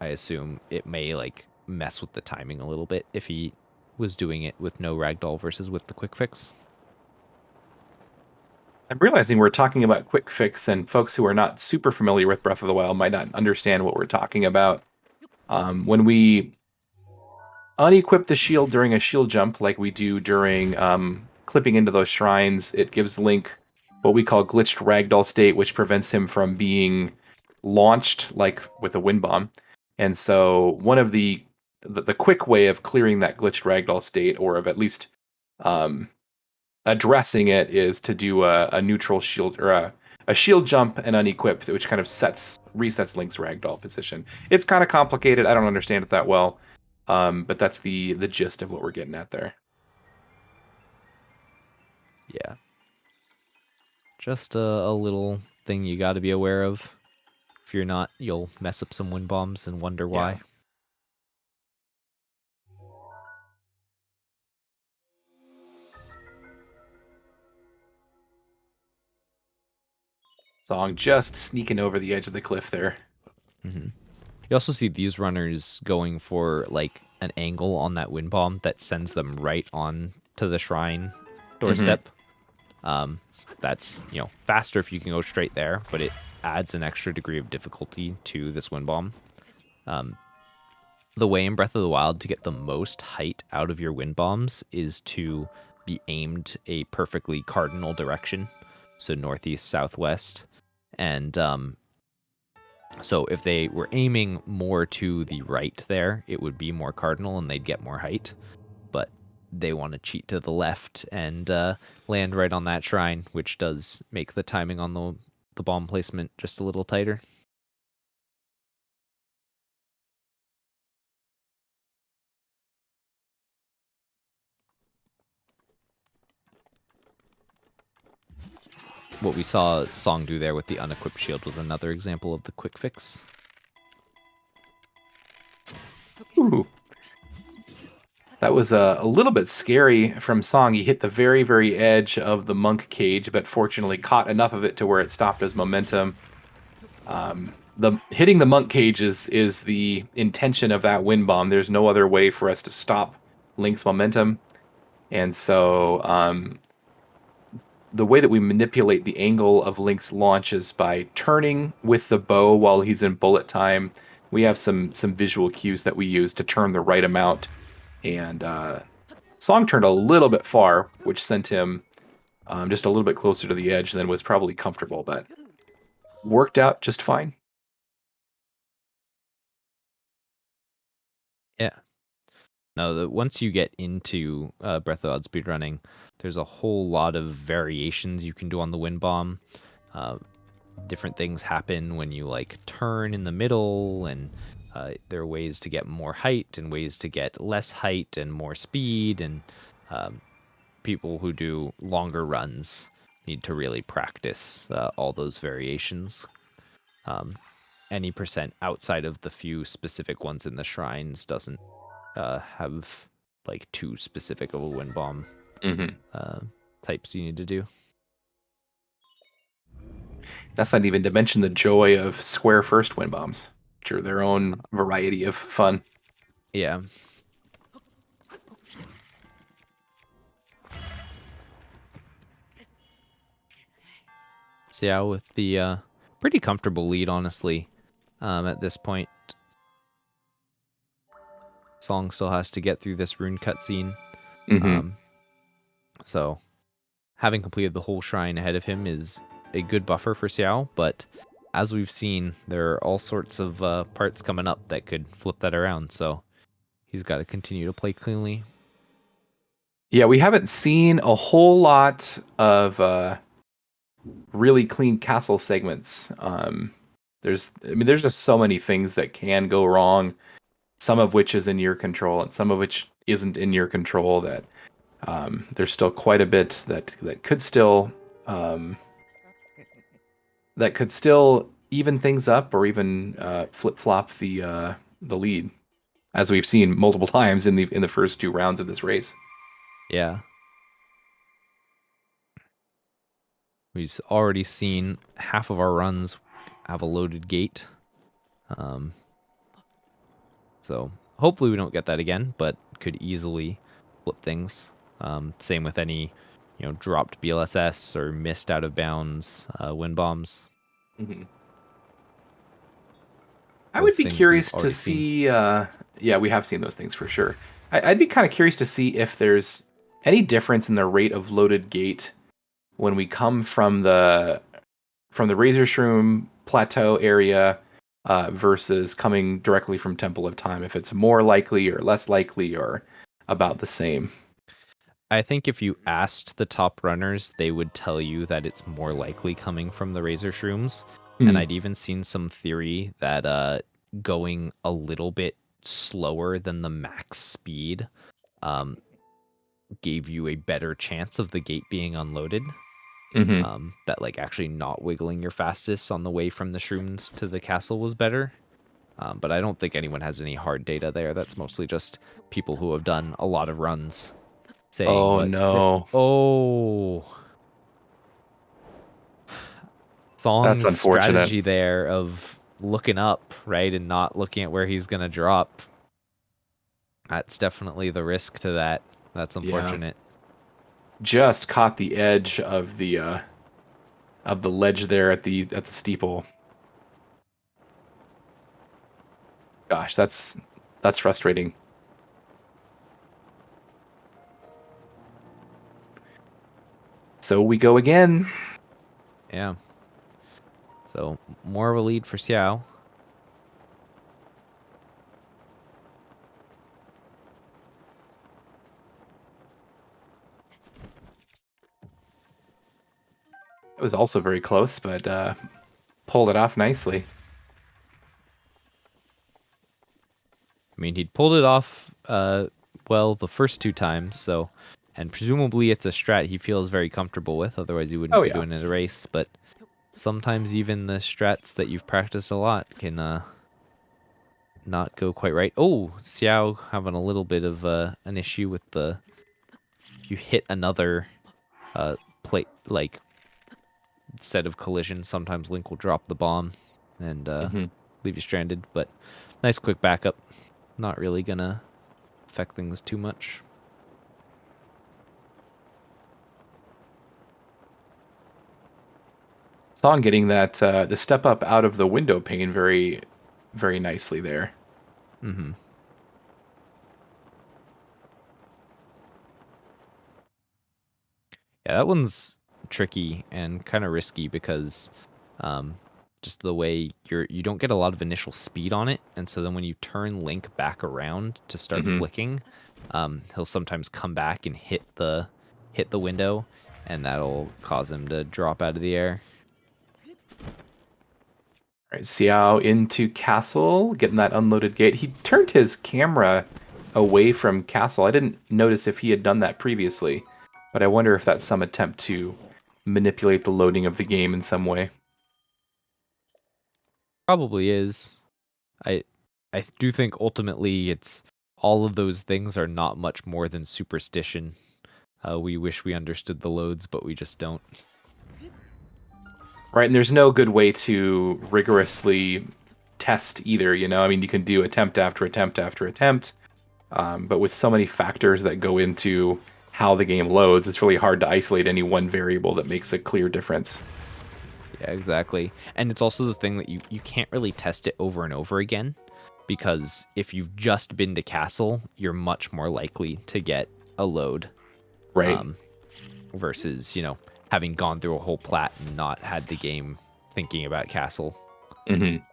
Speaker 2: I assume it may like mess with the timing a little bit if he was doing it with no ragdoll versus with the quick fix.
Speaker 3: I'm realizing we're talking about quick fix, and folks who are not super familiar with Breath of the Wild might not understand what we're talking about. When we unequip the shield during a shield jump, like we do during clipping into those shrines, it gives Link what we call glitched ragdoll state, which prevents him from being launched like with a wind bomb. And so one of the quick way of clearing that glitched ragdoll state, or of at least addressing it, is to do a neutral shield or a shield jump and unequip, which kind of resets Link's ragdoll position. It's kind of complicated. I don't understand it that well, but that's the gist of what we're getting at there.
Speaker 2: Yeah. Just a little thing you got to be aware of. If you're not, you'll mess up some wind bombs and wonder why.
Speaker 3: Yeah. Song just sneaking over the edge of the cliff there.
Speaker 2: Mm-hmm. You also see these runners going for like an angle on that wind bomb that sends them right on to the shrine doorstep. That's faster if you can go straight there, but it adds an extra degree of difficulty to this wind bomb. The way in Breath of the Wild to get the most height out of your wind bombs is to be aimed a perfectly cardinal direction, so northeast, southwest. And so if they were aiming more to the right there, it would be more cardinal and they'd get more height. But they want to cheat to the left and land right on that shrine, which does make the timing on the bomb placement just a little tighter. What we saw Song do there with the unequipped shield was another example of the quick fix.
Speaker 3: Ooh. That was a little bit scary from Song. He hit the very, very edge of the monk cage, but fortunately caught enough of it to where it stopped his momentum. Hitting the monk cage is the intention of that wind bomb. There's no other way for us to stop Link's momentum. And so the way that we manipulate the angle of Link's launch is by turning with the bow while he's in bullet time. We have some visual cues that we use to turn the right amount. And Song turned a little bit far, which sent him just a little bit closer to the edge than was probably comfortable, but worked out just fine.
Speaker 2: Yeah. No, once you get into Breath of the Wild speedrunning, there's a whole lot of variations you can do on the wind bomb. Different things happen when you like turn in the middle, and there are ways to get more height and ways to get less height and more speed, and people who do longer runs need to really practice all those variations. Any percent outside of the few specific ones in the shrines doesn't have like too specific of a wind bomb types you need to do.
Speaker 3: That's not even to mention the joy of square first wind bombs, which are their own variety of fun.
Speaker 2: Yeah. Xiao with the pretty comfortable lead, honestly, at this point. Song still has to get through this rune cutscene. So having completed the whole shrine ahead of him is a good buffer for Xiao, but as we've seen, there are all sorts of parts coming up that could flip that around. So he's got to continue to play cleanly.
Speaker 3: Yeah, we haven't seen a whole lot of really clean castle segments. There's just so many things that can go wrong. Some of which is in your control, and some of which isn't in your control. That there's still quite a bit that could still even things up, or even flip flop the lead, as we've seen multiple times in the first 2 rounds of this race.
Speaker 2: Yeah. We've already seen half of our runs have a loaded gate. So hopefully we don't get that again, but could easily flip things. Same with any, dropped BLSS or missed out of bounds wind bombs.
Speaker 3: Mm-hmm. I
Speaker 2: Both
Speaker 3: would be
Speaker 2: things
Speaker 3: curious
Speaker 2: we've
Speaker 3: to
Speaker 2: already seen.
Speaker 3: see. Yeah, we have seen those things for sure. I'd be kind of curious to see if there's any difference in the rate of loaded gate when we come from the Razor Shroom plateau area versus coming directly from Temple of Time. If it's more likely or less likely or about the same.
Speaker 2: I think if you asked the top runners, they would tell you that it's more likely coming from the Razor Shrooms. And I'd even seen some theory that going a little bit slower than the max speed gave you a better chance of the gate being unloaded. That like actually not wiggling your fastest on the way from the shrooms to the castle was better. But I don't think anyone has any hard data there. That's mostly just people who have done a lot of runs saying,
Speaker 3: Oh no.
Speaker 2: Song's
Speaker 3: That's unfortunate.
Speaker 2: strategy there of looking up, right, and not looking at where he's going to drop. That's definitely the risk to that. That's unfortunate.
Speaker 3: Yeah. Just caught the edge of the ledge there at the steeple. Gosh, that's frustrating. So we go again.
Speaker 2: Yeah. So more of a lead for Xiao.
Speaker 3: It was also very close, but pulled it off nicely.
Speaker 2: I mean, he'd pulled it off well the first 2 times, and presumably it's a strat he feels very comfortable with, otherwise he wouldn't be doing it in a race, but sometimes even the strats that you've practiced a lot can not go quite right. Oh, Xiao having a little bit of an issue with if you hit another plate, like, set of collisions, sometimes Link will drop the bomb and leave you stranded, but nice quick backup. Not really gonna affect things too much.
Speaker 3: Song getting that the step up out of the window pane very, very nicely there.
Speaker 2: Mm-hmm. Yeah, that one's tricky and kind of risky because just the way you don't get a lot of initial speed on it, and so then when you turn Link back around to start flicking, he'll sometimes come back and hit the window, and that'll cause him to drop out of the air.
Speaker 3: All right, Xiao into castle, getting that unloaded gate. He turned his camera away from castle. I didn't notice if he had done that previously, but I wonder if that's some attempt to manipulate the loading of the game in some way.
Speaker 2: Probably is. I do think ultimately it's all of those things are not much more than superstition. We wish we understood the loads, but we just don't.
Speaker 3: Right, and there's no good way to rigorously test either, you know? I mean, you can do attempt after attempt after attempt, but with so many factors that go into how the game loads, it's really hard to isolate any one variable that makes a clear difference.
Speaker 2: Yeah, exactly. And it's also the thing that you can't really test it over and over again, because if you've just been to castle, you're much more likely to get a load.
Speaker 3: Right.
Speaker 2: Versus, having gone through a whole plat and not had the game thinking about castle.
Speaker 3: Mm-hmm.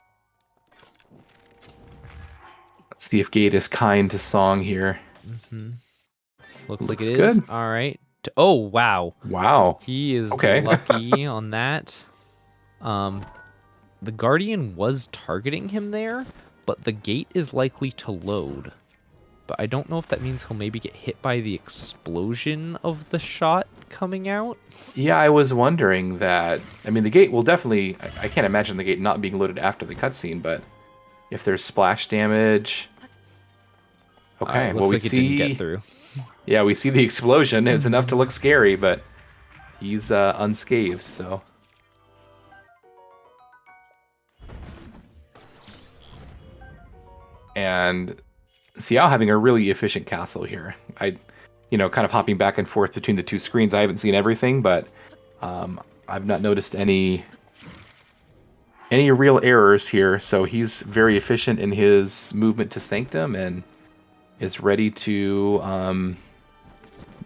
Speaker 3: Let's see if Gate is kind to Song here.
Speaker 2: Mm-hmm. Looks like
Speaker 3: Looks
Speaker 2: it is.
Speaker 3: good.
Speaker 2: All right. Oh, wow.
Speaker 3: Wow.
Speaker 2: He is
Speaker 3: Okay.
Speaker 2: lucky on that. The Guardian was targeting him there, but the gate is likely to load. But I don't know if that means he'll maybe get hit by the explosion of the shot coming out.
Speaker 3: Yeah, I was wondering that. I mean, the gate will definitely... I can't imagine the gate not being loaded after the cutscene, but if there's splash damage... Okay,
Speaker 2: Looks
Speaker 3: well, we
Speaker 2: like it
Speaker 3: see...
Speaker 2: didn't get through.
Speaker 3: Yeah, we see the explosion. It's enough to look scary, but he's unscathed, so... And Xiao having a really efficient castle here. Kind of hopping back and forth between the two screens. I haven't seen everything, but I've not noticed any real errors here. So he's very efficient in his movement to Sanctum and is ready to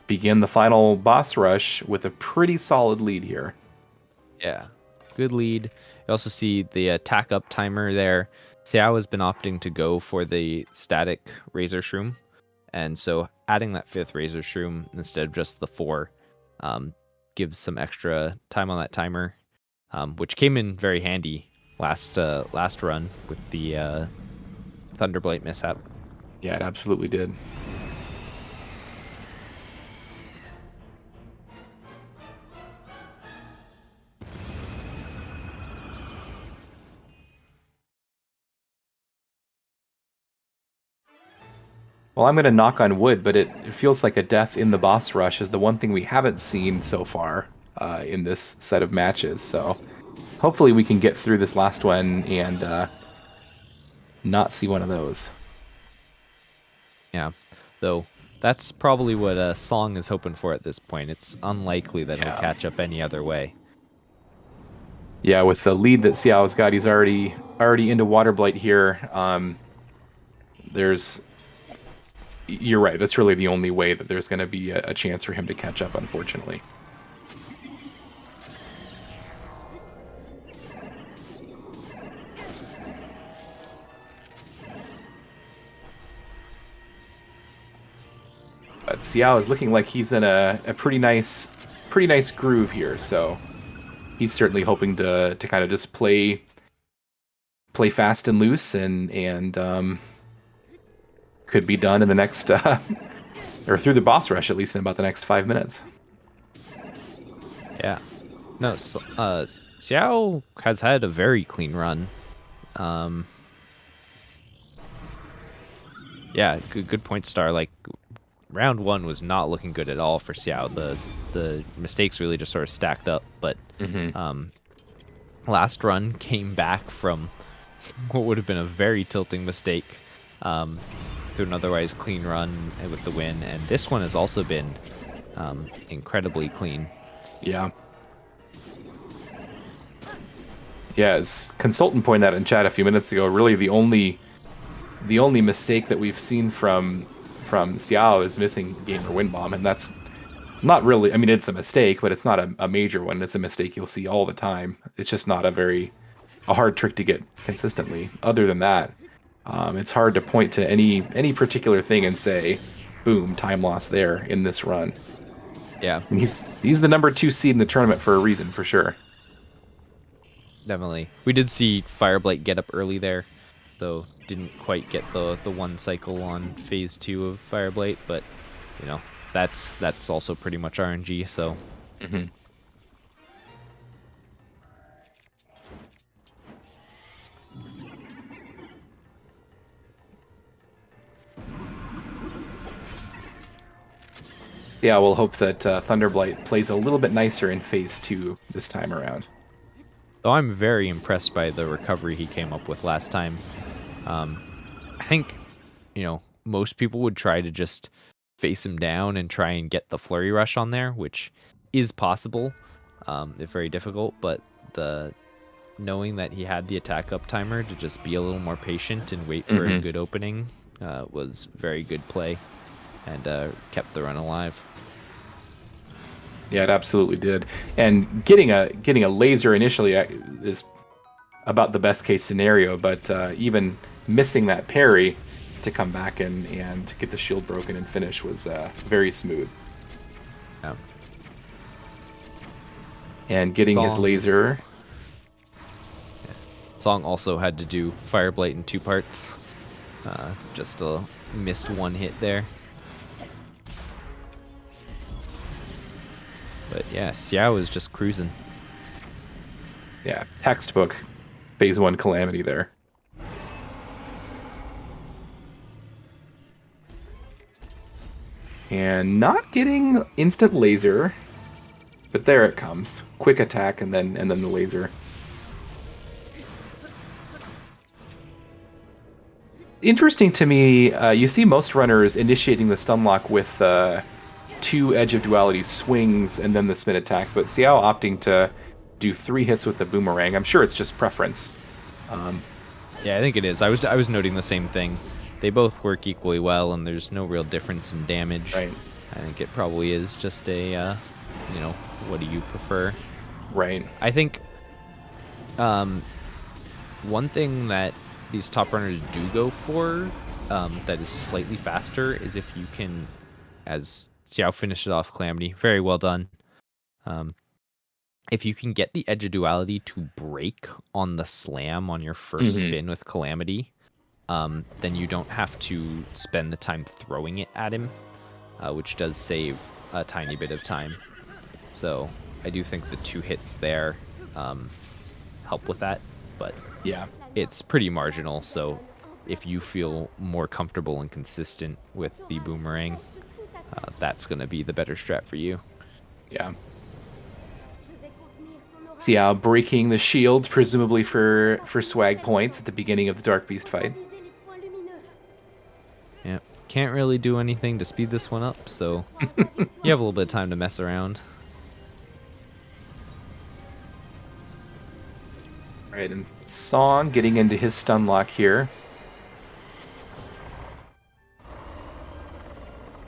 Speaker 3: begin the final boss rush with a pretty solid lead here.
Speaker 2: Yeah, good lead. You also see the attack up timer there. Xiao has been opting to go for the static Razor Shroom, and so adding that 5th Razor Shroom instead of just the 4 gives some extra time on that timer, which came in very handy last run with the Thunderblight mishap.
Speaker 3: Yeah, it absolutely did. Well, I'm going to knock on wood, but it feels like a death in the boss rush is the one thing we haven't seen so far in this set of matches. So hopefully we can get through this last one and not see one of those.
Speaker 2: Yeah, though that's probably what Song is hoping for at this point. It's unlikely that he'll catch up any other way.
Speaker 3: Yeah, with the lead that Xiao's got, he's already into Water Blight here. You're right. That's really the only way that there's going to be a chance for him to catch up, unfortunately. But Xiao is looking like he's in a pretty nice groove here. So he's certainly hoping to kind of just play fast and loose and could be done in the next or through the boss rush at least in about the next 5 minutes.
Speaker 2: Yeah. No, Xiao has had a very clean run. Yeah, good point, Star. Like, round 1 was not looking good at all for Xiao. The mistakes really just sort of stacked up, but last run came back from what would have been a very tilting mistake to an otherwise clean run with the win, and this one has also been incredibly clean.
Speaker 3: Yeah. Yeah, as Consultant pointed out in chat a few minutes ago, really the only mistake that we've seen from Xiao is missing Gamer Wind Bomb, and that's not really, I mean, it's a mistake, but it's not a major one. It's a mistake you'll see all the time. It's just not a hard trick to get consistently. Other than that, it's hard to point to any particular thing and say, boom, time loss there in this run.
Speaker 2: Yeah.
Speaker 3: And he's the number 2 seed in the tournament for a reason, for sure.
Speaker 2: Definitely. We did see Fireblight get up early there, so didn't quite get the 1 cycle on phase 2 of Fireblight, but that's also pretty much RNG, so
Speaker 3: Yeah, we'll hope that Thunderblight plays a little bit nicer in phase 2 this time around.
Speaker 2: Though I'm very impressed by the recovery he came up with last time. I think, most people would try to just face him down and try and get the Flurry Rush on there, which is possible, if very difficult, but knowing that he had the attack up timer to just be a little more patient and wait for a good opening was very good play and kept the run alive.
Speaker 3: Yeah, it absolutely did. And getting a laser initially is about the best case scenario, but even missing that parry to come back and get the shield broken and finish was very smooth.
Speaker 2: Yeah.
Speaker 3: And getting his
Speaker 2: Song.
Speaker 3: laser.
Speaker 2: Song also had to do Fire Blight in 2 parts. Just missed 1 hit there. But yeah, Xiao is just cruising.
Speaker 3: Yeah, textbook phase 1 calamity there. And not getting instant laser, but there it comes. Quick attack and then the laser. Interesting to me, you see most runners initiating the stun lock with 2 Edge of Duality swings and then the spin attack, but Xiao opting to do 3 hits with the boomerang. I'm sure it's just preference.
Speaker 2: Yeah, I think it is. I was noting the same thing. They both work equally well, and there's no real difference in damage.
Speaker 3: Right.
Speaker 2: I think it probably is just a, what do you prefer?
Speaker 3: Right.
Speaker 2: I think one thing that these top runners do go for that is slightly faster is if you can, as Xiao finished it off Calamity, very well done. If you can get the Edge of Duality to break on the slam on your first spin with Calamity, then you don't have to spend the time throwing it at him, which does save a tiny bit of time. So I do think the 2 hits there help with that, but
Speaker 3: Yeah.
Speaker 2: it's pretty marginal. So if you feel more comfortable and consistent with the boomerang, that's going to be the better strat for you.
Speaker 3: Yeah. Xiao breaking the shield, presumably for swag points at the beginning of the Dark Beast fight.
Speaker 2: Yeah, can't really do anything to speed this one up, so you have a little bit of time to mess around.
Speaker 3: Right, and Song getting into his stun lock here.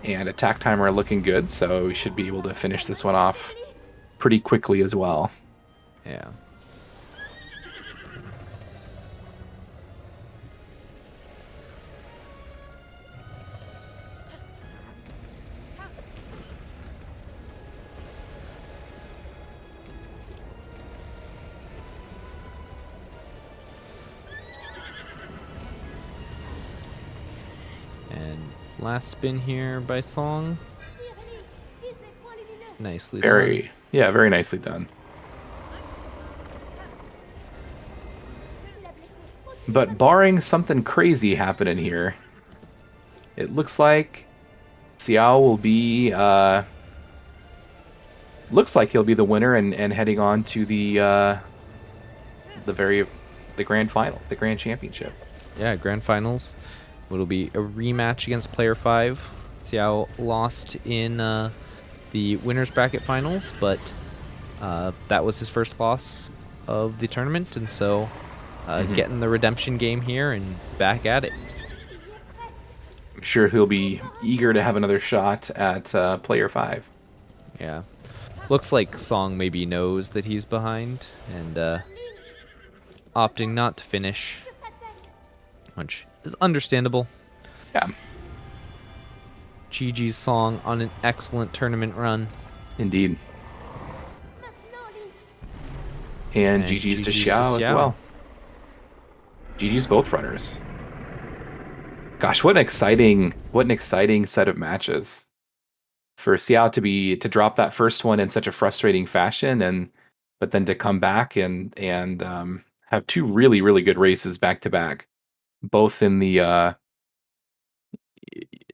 Speaker 3: And attack timer looking good, so we should be able to finish this one off pretty quickly as well.
Speaker 2: Yeah. And last spin here by Song. Nicely done.
Speaker 3: Yeah, very nicely done. But barring something crazy happening here, it looks like Xiao will be looks like he'll be the winner and heading on to the grand finals, the grand championship.
Speaker 2: Yeah, grand finals. It'll be a rematch against Player 5. Xiao lost in the winners bracket finals, but that was his first loss of the tournament, and so getting the redemption game here and back at it.
Speaker 3: I'm sure he'll be eager to have another shot at Player 5.
Speaker 2: Yeah. Looks like Song maybe knows that he's behind and opting not to finish, which is understandable.
Speaker 3: Yeah.
Speaker 2: GG's Song on an excellent tournament run.
Speaker 3: Indeed. And GG's to Xiao as well. GG's both runners. Gosh, what an exciting set of matches. For Xiao to drop that first one in such a frustrating fashion, but then to come back and have 2 really, really good races back to back, both in the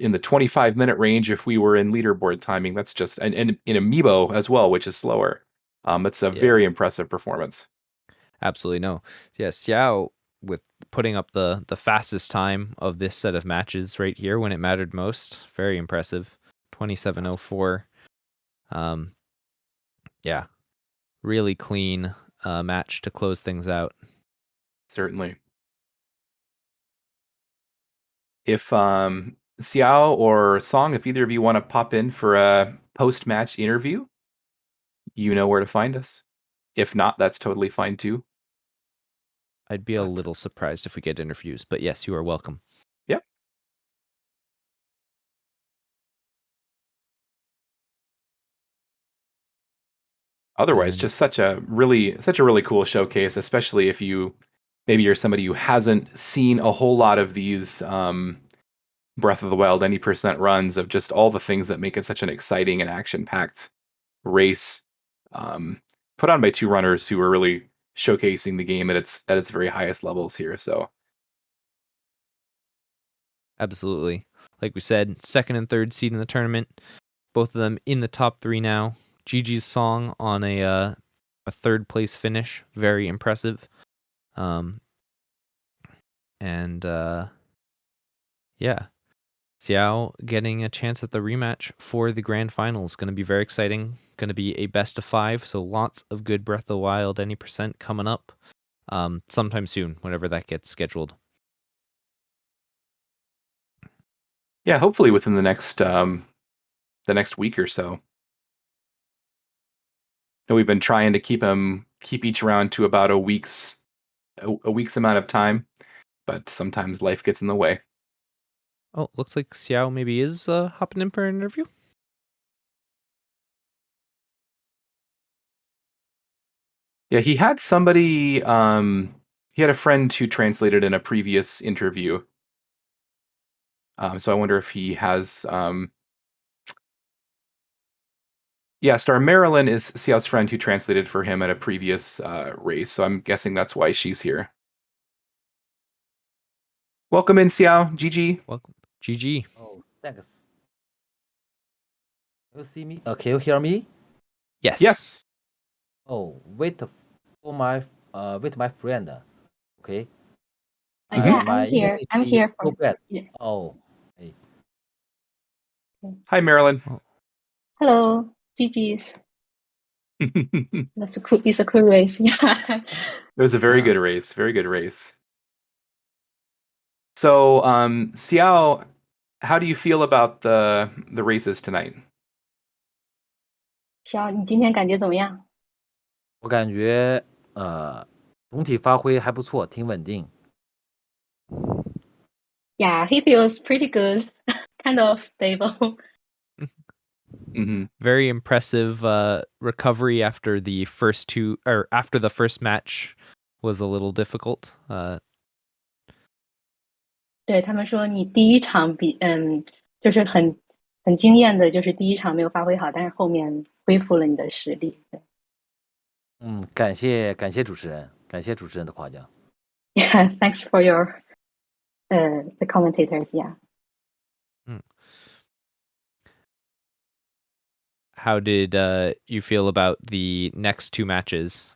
Speaker 3: 25-minute range. If we were in leaderboard timing, that's just and in Amiibo as well, which is slower. It's a very impressive performance.
Speaker 2: Absolutely no. Yeah, Xiao with putting up the fastest time of this set of matches right here when it mattered most. Very impressive. 27:04. Yeah, really clean match to close things out.
Speaker 3: Certainly. If Xiao or Song, if either of you want to pop in for a post-match interview, you know where to find us. If not, that's totally fine too.
Speaker 2: I'd be a little surprised if we get interviews, but yes, you are welcome.
Speaker 3: Yep. Otherwise, just such a really cool showcase, especially if maybe you're somebody who hasn't seen a whole lot of these Breath of the Wild any percent runs of just all the things that make it such an exciting and action-packed race, put on by two runners who are really showcasing the game at its very highest levels here. So
Speaker 2: absolutely, like we said, second and third seed in the tournament, both of them in the top 3 now. Gigi's Song on a third place finish, very impressive. Yeah, Xiao getting a chance at the rematch for the grand finals. Going to be very exciting. Going to be a best of 5, so lots of good Breath of the Wild any percent coming up sometime soon, whenever that gets scheduled.
Speaker 3: yeah, hopefully within the next week or so. No, we've been trying to keep each round to about a week's amount of time, but sometimes life gets in the way.
Speaker 2: Oh, looks like Xiao maybe is hopping in for an interview.
Speaker 3: Yeah, he had somebody. He had a friend who translated in a previous interview. So I wonder if he has. Yeah, Star Marilyn is Xiao's friend who translated for him at a previous race. So I'm guessing that's why she's here. Welcome in, Xiao. GG.
Speaker 2: Welcome, GG.
Speaker 5: Oh, thanks. You see me? Can you hear me?
Speaker 2: Yes.
Speaker 3: Yes.
Speaker 5: Oh, wait for my friend. Okay.
Speaker 6: Yeah,
Speaker 5: My
Speaker 6: I'm here.
Speaker 5: English
Speaker 6: I'm
Speaker 5: is
Speaker 6: here
Speaker 5: so
Speaker 6: for.
Speaker 5: bad.
Speaker 6: Yeah.
Speaker 5: Oh, hey.
Speaker 3: Hi, Marilyn.
Speaker 6: Hello, GG's.
Speaker 3: It
Speaker 6: That's a cool. It's a cool race. Yeah.
Speaker 3: was a very
Speaker 5: Yeah.
Speaker 3: good race. Very good race. So, Xiao, how do you feel about the races tonight?
Speaker 6: 小，你今天感觉怎么样？
Speaker 5: 我感觉总体发挥还不错，挺稳定。
Speaker 6: Yeah, he feels pretty good. Kind of stable.
Speaker 3: Mm-hmm.
Speaker 2: Very impressive recovery after the first match was a little difficult.
Speaker 6: 对他们说，你第一场就是很惊艳的，就是第一场没有发挥好，但是后面恢复了你的实力。对。
Speaker 5: 感谢主持人，感谢主持人的夸奖。
Speaker 6: Yeah, thanks for your the commentators. Yeah.
Speaker 2: How did you feel about the next 2 matches?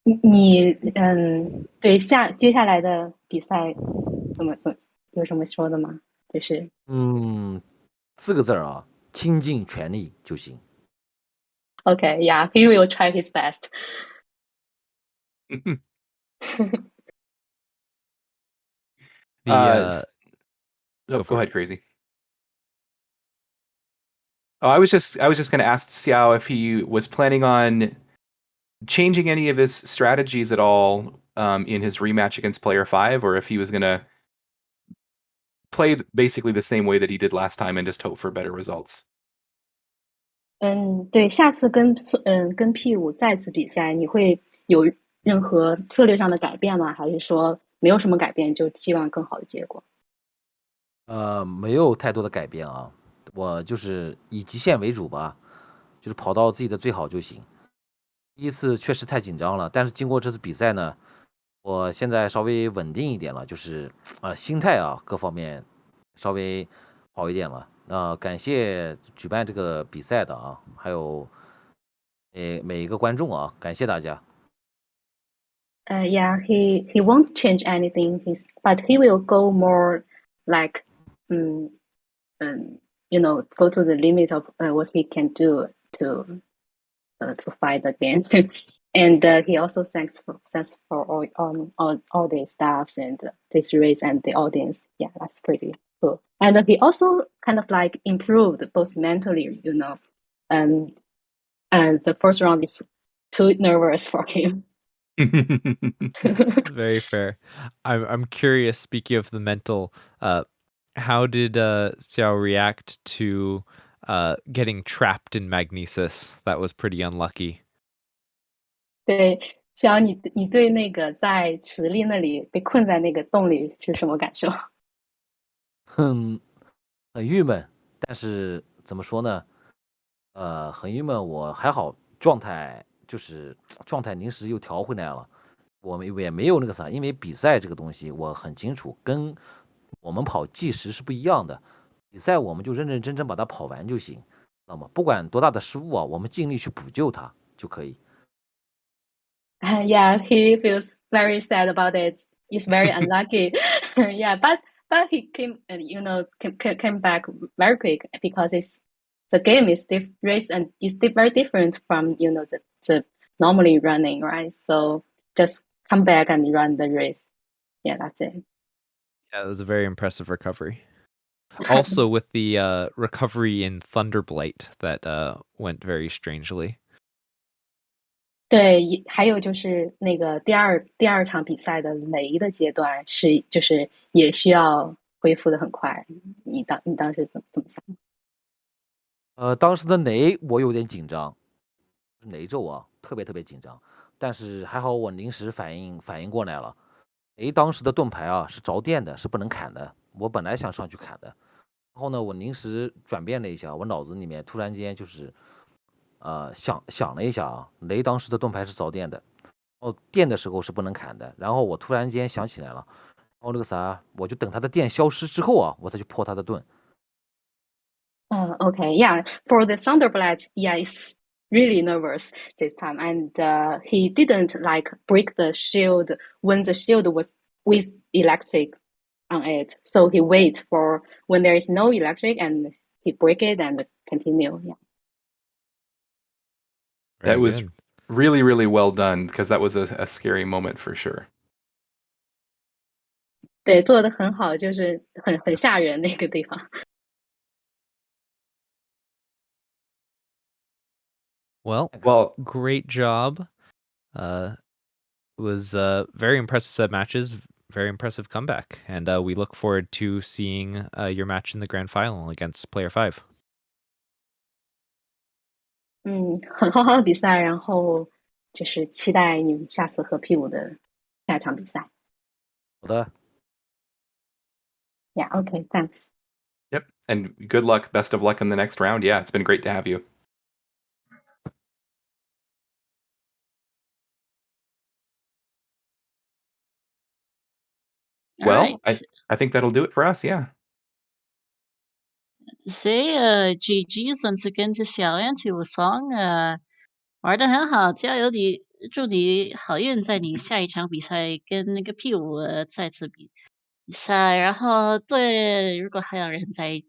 Speaker 6: 你对接下来的比赛怎么有什么说的吗？就是
Speaker 5: 4个字啊，倾尽全力就行。
Speaker 6: Okay, yeah, he will try his best.
Speaker 3: Go ahead, Crazy. Oh, I was just going to ask Xiao if he was planning on changing any of his strategies at all in his rematch against Player 5, or if he was going to play basically the same way that he did last time and just hope for better results.
Speaker 6: 对，下次跟 P5 再次比赛，你会有任何策略上的改变吗？还是说没有什么改变，就期望更好的结果？
Speaker 5: 没有太多的改变啊，我就是以极限为主吧，就是跑到自己的最好就行。第一次确实太紧张了，但是经过这次比赛呢，我现在稍微稳定一点了，就是心态啊各方面稍微好一点了。感谢举办这个比赛的啊，还有每一个观众啊，感谢大家。
Speaker 6: Yeah, he won't change anything. But he will go more like, go to the limit of what he can do to fight again. And he also thanks for all the staffs and this race and the audience. Yeah, that's pretty cool. And he also kind of like improved both mentally, and the first round is too nervous for him.
Speaker 2: Very fair. I'm curious. Speaking of the mental, how did Xiao react to getting trapped in magnesis? That was pretty unlucky.
Speaker 6: 对，小杨，你对那个在磁力那里被困在那个洞里是什么感受？
Speaker 5: 很郁闷，但是怎么说呢？很郁闷，我还好，状态临时又调回来了。我们也没有那个啥，因为比赛这个东西我很清楚，跟我们跑计时是不一样的。比赛我们就认认真真把它跑完就行，知道吗？不管多大的失误啊，我们尽力去补救它就可以。
Speaker 6: Yeah, he feels very sad about it. He's very unlucky. Yeah, but he came and came back very quick because the game is race and it's very different from the normally running, right? So just come back and run the race. Yeah, that's it.
Speaker 2: Yeah, it was a very impressive recovery. Also, with the recovery in Thunderblight, that went very strangely.
Speaker 6: 对，还有就是那个第二场比赛的雷的阶段就是也需要恢复的很快。你当时怎么想？
Speaker 5: 当时的雷我有点紧张，雷咒啊，特别紧张，但是还好我临时反应过来了。当时的盾牌啊是着电的，是不能砍的。我本来想上去砍的，然后呢，我临时转变了一下，我脑子里面突然间就是想了一下啊，雷当时的盾牌是着电的，电的时候是不能砍的。然后我突然间想起来了，然后那个啥，我就等它的电消失之后啊，我再去破它的盾。
Speaker 6: Okay, yeah. For the Thunderblade, yeah, it's really nervous this time, and he didn't like break the shield when the shield was with electric on it. So he wait for when there is no electric, and he break it and continue. Yeah.
Speaker 3: That
Speaker 2: Very
Speaker 3: was
Speaker 2: good.
Speaker 3: really, really well done because that was a scary moment for sure.
Speaker 6: 对，做的很好，就是很吓人那个地方。
Speaker 2: Well, great job. It was very impressive set matches, very impressive comeback, and we look forward to seeing your match in the grand final against Player 5.
Speaker 6: 很好的比赛，然后就是期待你们下次和 P5的下一场比赛。
Speaker 5: 好的。
Speaker 6: Yeah, okay, thanks.
Speaker 3: Yep, and good luck. Best of luck in the next round. Yeah, it's been great to have you. Well, I think that'll do it for us. Yeah.
Speaker 1: To say, GG's once again to Xiaoyan to Wolhaiksong，玩得很好，加油！祝你好运，在你下一场比赛跟那个 P5再次比赛。然后对，如果还有人在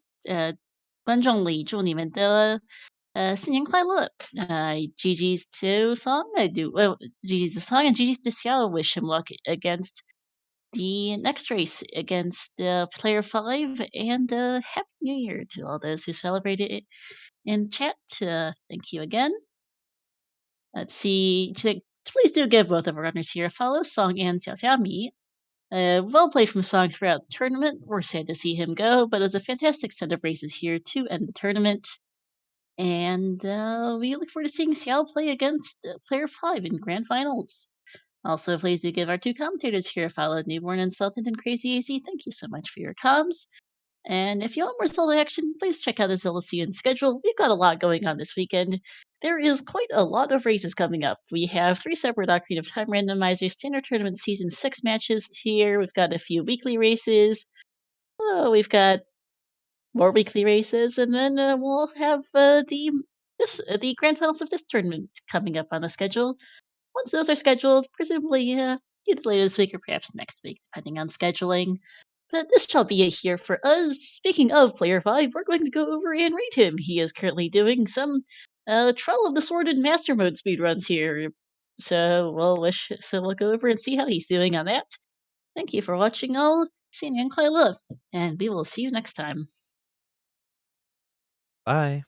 Speaker 1: 观众里，祝你们的新年快乐。GG's to Song, GG's to Song and GG's to Xiao. Wish him luck against the next race against Player 5, and Happy New Year to all those who celebrated it in the chat. Thank you again. Let's see. Please do give both of our runners here a follow, Song and XiaoXiaMi. Well played from Song throughout the tournament. We're sad to see him go, but it was a fantastic set of races here to end the tournament. And we look forward to seeing Xiao play against Player 5 in Grand Finals. Also, please do give our two commentators here a follow, Newborn Insulted and Crazy AZ. Thank you so much for your comms. And if you want more Zelda action, please check out the ZeldaSpeedRuns schedule. We've got a lot going on this weekend. There is quite a lot of races coming up. We have 3 separate Ocarina of Time randomizers, standard tournament season 6 matches here. We've got a few weekly races. We've got more weekly races, and then we'll have the grand finals of this tournament coming up on the schedule. Once those are scheduled, presumably either later this week or perhaps next week, depending on scheduling. But this shall be it here for us. Speaking of Player 5, we're going to go over and rate him. He is currently doing some Trial of the Sword and Master Mode speedruns here. So we'll go over and see how he's doing on that. Thank you for watching all. 新年快乐, and we will see you next time.
Speaker 2: Bye.